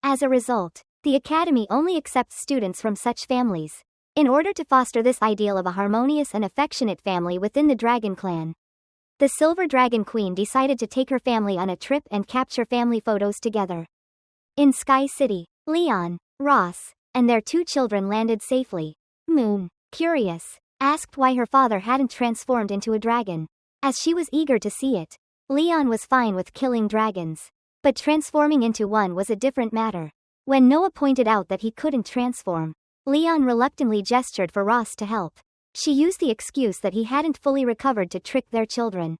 As a result, the Academy only accepts students from such families. In order to foster this ideal of a harmonious and affectionate family within the Dragon Clan, the Silver Dragon Queen decided to take her family on a trip and capture family photos together. In Sky City, Leon, Ross, and their two children landed safely. Moon, curious, asked why her father hadn't transformed into a dragon. As she was eager to see it, Leon was fine with killing dragons. But transforming into one was a different matter. When Noah pointed out that he couldn't transform, Leon reluctantly gestured for Ross to help. She used the excuse that he hadn't fully recovered to trick their children.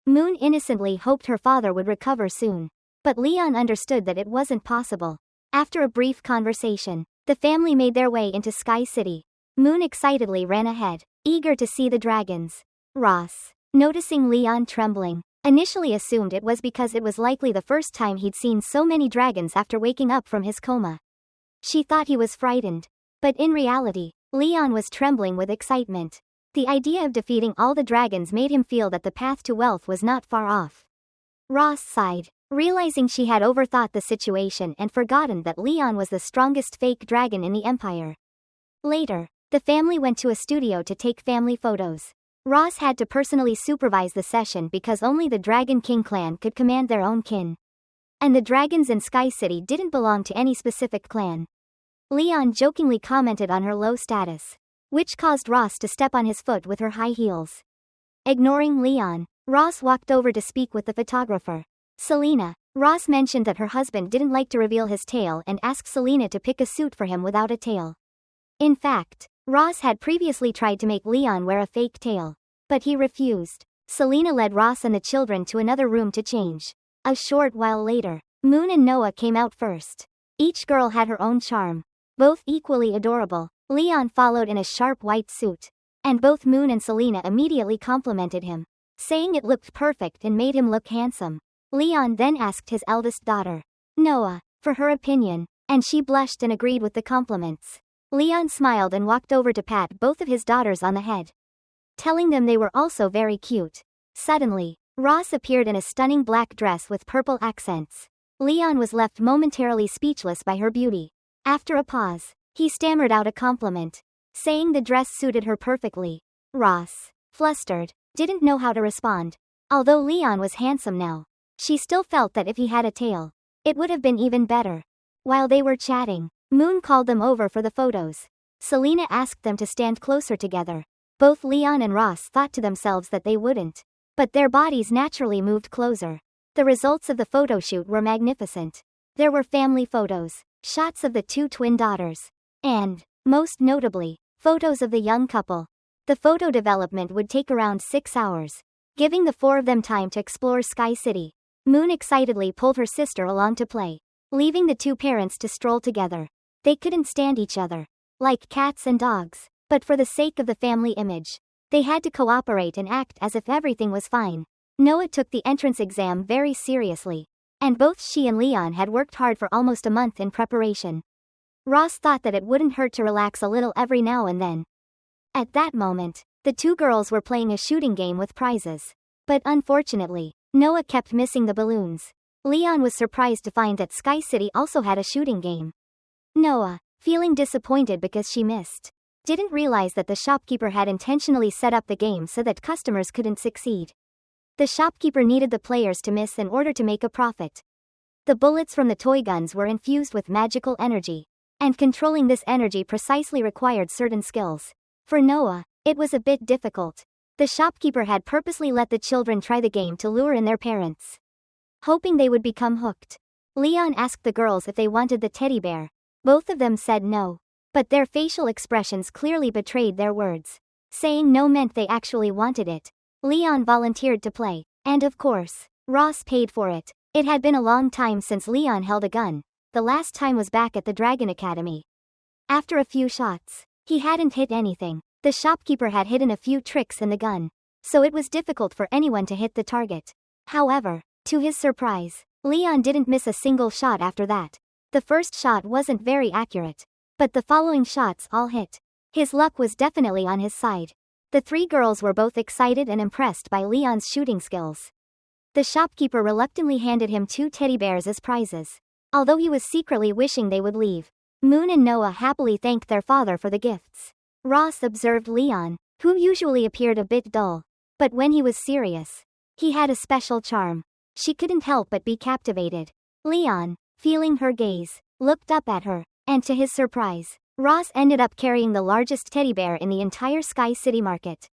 Moon innocently hoped her father would recover soon. But Leon understood that it wasn't possible. After a brief conversation, the family made their way into Sky City. Moon excitedly ran ahead, eager to see the dragons. Ross, noticing Leon trembling, initially assumed it was because it was likely the first time he'd seen so many dragons after waking up from his coma. She thought he was frightened. But in reality, Leon was trembling with excitement. The idea of defeating all the dragons made him feel that the path to wealth was not far off. Ross sighed, realizing she had overthought the situation and forgotten that Leon was the strongest fake dragon in the Empire. Later, the family went to a studio to take family photos. Ross had to personally supervise the session because only the Dragon King clan could command their own kin. And the dragons in Sky City didn't belong to any specific clan. Leon jokingly commented on her low status, which caused Ross to step on his foot with her high heels. Ignoring Leon, Ross walked over to speak with the photographer, Selena. Ross mentioned that her husband didn't like to reveal his tail and asked Selena to pick a suit for him without a tail. In fact, Ross had previously tried to make Leon wear a fake tail, but he refused. Selena led Ross and the children to another room to change. A short while later, Moon and Noah came out first. Each girl had her own charm, both equally adorable. Leon followed in a sharp white suit, and both Moon and Selena immediately complimented him, saying it looked perfect and made him look handsome. Leon then asked his eldest daughter, Noah, for her opinion, and she blushed and agreed with the compliments. Leon smiled and walked over to pat both of his daughters on the head, telling them they were also very cute. Suddenly, Ross appeared in a stunning black dress with purple accents. Leon was left momentarily speechless by her beauty. After a pause, he stammered out a compliment, saying the dress suited her perfectly. Ross, flustered, didn't know how to respond. Although Leon was handsome now, she still felt that if he had a tail, it would have been even better. While they were chatting, Moon called them over for the photos. Selena asked them to stand closer together. Both Leon and Ross thought to themselves that they wouldn't, but their bodies naturally moved closer. The results of the photo shoot were magnificent. There were family photos, shots of the two twin daughters, and, most notably, photos of the young couple. The photo development would take around 6 hours, giving the four of them time to explore Sky City. Moon excitedly pulled her sister along to play, leaving the two parents to stroll together. They couldn't stand each other, like cats and dogs, but for the sake of the family image, they had to cooperate and act as if everything was fine. Noah took the entrance exam very seriously, and both she and Leon had worked hard for almost a month in preparation. Ross thought that it wouldn't hurt to relax a little every now and then. At that moment, the two girls were playing a shooting game with prizes. But unfortunately, Noah kept missing the balloons. Leon was surprised to find that Sky City also had a shooting game. Noah, feeling disappointed because she missed, didn't realize that the shopkeeper had intentionally set up the game so that customers couldn't succeed. The shopkeeper needed the players to miss in order to make a profit. The bullets from the toy guns were infused with magical energy, and controlling this energy precisely required certain skills. For Noah, it was a bit difficult. The shopkeeper had purposely let the children try the game to lure in their parents, hoping they would become hooked. Leon asked the girls if they wanted the teddy bear. Both of them said no, but their facial expressions clearly betrayed their words. Saying no meant they actually wanted it. Leon volunteered to play, and of course, Ross paid for it. It had been a long time since Leon held a gun. The last time was back at the Dragon Academy. After a few shots, he hadn't hit anything. The shopkeeper had hidden a few tricks in the gun, so it was difficult for anyone to hit the target. However, to his surprise, Leon didn't miss a single shot after that. The first shot wasn't very accurate, but the following shots all hit. His luck was definitely on his side. The three girls were both excited and impressed by Leon's shooting skills. The shopkeeper reluctantly handed him 2 teddy bears as prizes, although he was secretly wishing they would leave. Moon and Noah happily thanked their father for the gifts. Ross observed Leon, who usually appeared a bit dull, but when he was serious, he had a special charm. She couldn't help but be captivated. Leon, feeling her gaze, looked up at her, and to his surprise, Ross ended up carrying the largest teddy bear in the entire Sky City market.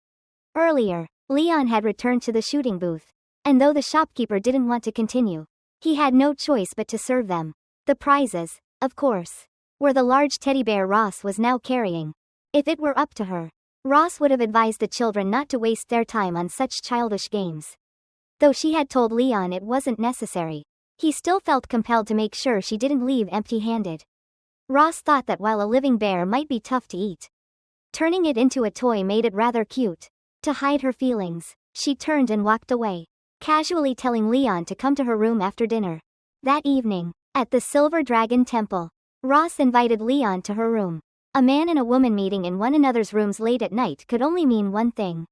Earlier, Leon had returned to the shooting booth, and though the shopkeeper didn't want to continue, he had no choice but to serve them. The prizes, of course, were the large teddy bear Ross was now carrying. If it were up to her, Ross would have advised the children not to waste their time on such childish games. Though she had told Leon it wasn't necessary, he still felt compelled to make sure she didn't leave empty-handed. Ross thought that while a living bear might be tough to eat, turning it into a toy made it rather cute. To hide her feelings, she turned and walked away, casually telling Leon to come to her room after dinner. That evening, at the Silver Dragon Temple, Ross invited Leon to her room. A man and a woman meeting in one another's rooms late at night could only mean one thing.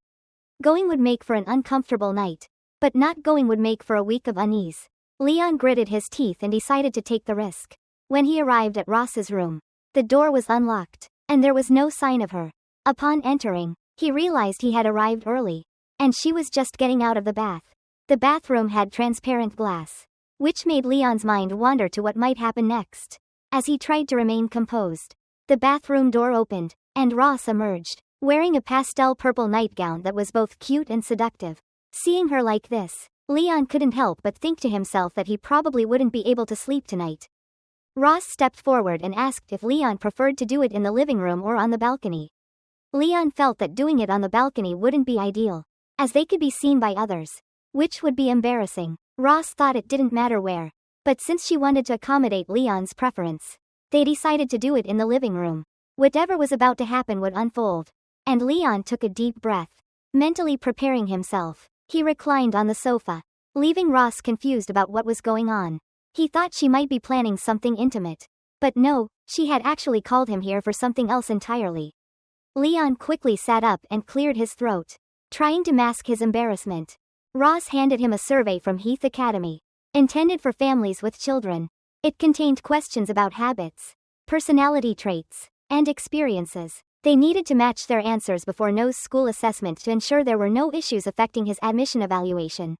Going would make for an uncomfortable night, but not going would make for a week of unease. Leon gritted his teeth and decided to take the risk. When he arrived at Ross's room, the door was unlocked, and there was no sign of her. Upon entering, he realized he had arrived early, and she was just getting out of the bath. The bathroom had transparent glass, which made Leon's mind wander to what might happen next. As he tried to remain composed, the bathroom door opened, and Ross emerged, wearing a pastel purple nightgown that was both cute and seductive. Seeing her like this, Leon couldn't help but think to himself that he probably wouldn't be able to sleep tonight. Ross stepped forward and asked if Leon preferred to do it in the living room or on the balcony. Leon felt that doing it on the balcony wouldn't be ideal, as they could be seen by others, which would be embarrassing. Ross thought it didn't matter where, but since she wanted to accommodate Leon's preference, they decided to do it in the living room. Whatever was about to happen would unfold, and Leon took a deep breath. Mentally preparing himself, he reclined on the sofa, leaving Ross confused about what was going on. He thought she might be planning something intimate, but no, she had actually called him here for something else entirely. Leon quickly sat up and cleared his throat, trying to mask his embarrassment. Ross handed him a survey from Heath Academy, intended for families with children. It contained questions about habits, personality traits, and experiences. They needed to match their answers before No's school assessment to ensure there were no issues affecting his admission evaluation.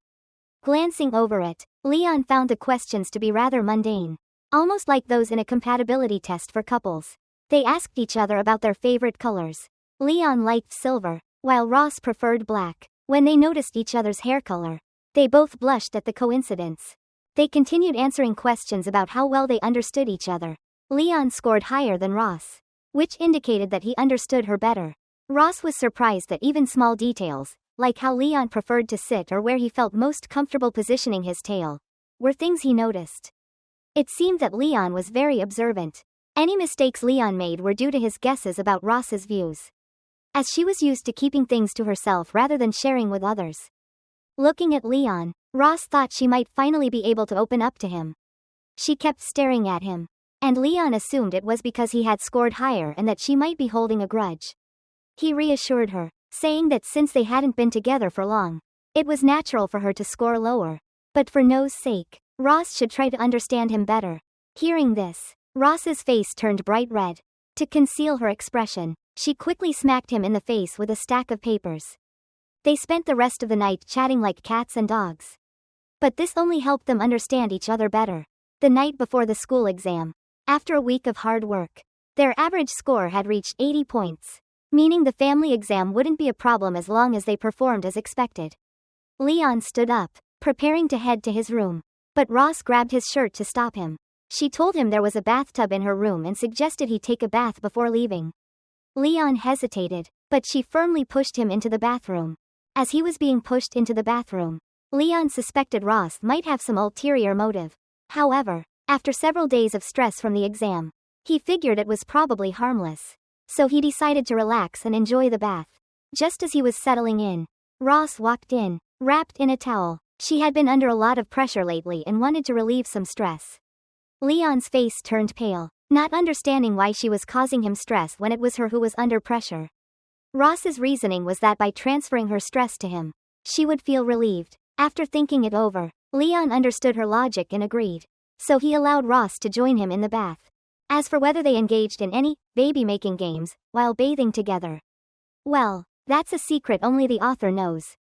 Glancing over it, Leon found the questions to be rather mundane, almost like those in a compatibility test for couples. They asked each other about their favorite colors. Leon liked silver, while Ross preferred black. When they noticed each other's hair color, they both blushed at the coincidence. They continued answering questions about how well they understood each other. Leon scored higher than Ross, which indicated that he understood her better. Ross was surprised that even small details, like how Leon preferred to sit or where he felt most comfortable positioning his tail, were things he noticed. It seemed that Leon was very observant. Any mistakes Leon made were due to his guesses about Ross's views, as she was used to keeping things to herself rather than sharing with others. Looking at Leon, Ross thought she might finally be able to open up to him. She kept staring at him, and Leon assumed it was because he had scored higher and that she might be holding a grudge. He reassured her, saying that since they hadn't been together for long, it was natural for her to score lower. But for No's sake, Ross should try to understand him better. Hearing this, Ross's face turned bright red. To conceal her expression, she quickly smacked him in the face with a stack of papers. They spent the rest of the night chatting like cats and dogs. But this only helped them understand each other better. The night before the school exam, after a week of hard work, their average score had reached 80 points, meaning the family exam wouldn't be a problem as long as they performed as expected. Leon stood up, preparing to head to his room, but Ross grabbed his shirt to stop him. She told him there was a bathtub in her room and suggested he take a bath before leaving. Leon hesitated, but she firmly pushed him into the bathroom. As he was being pushed into the bathroom, Leon suspected Ross might have some ulterior motive. However, after several days of stress from the exam, he figured it was probably harmless. So he decided to relax and enjoy the bath. Just as he was settling in, Ross walked in, wrapped in a towel. She had been under a lot of pressure lately and wanted to relieve some stress. Leon's face turned pale, not understanding why she was causing him stress when it was her who was under pressure. Ross's reasoning was that by transferring her stress to him, she would feel relieved. After thinking it over, Leon understood her logic and agreed. So he allowed Ross to join him in the bath. As for whether they engaged in any baby-making games while bathing together, well, that's a secret only the author knows.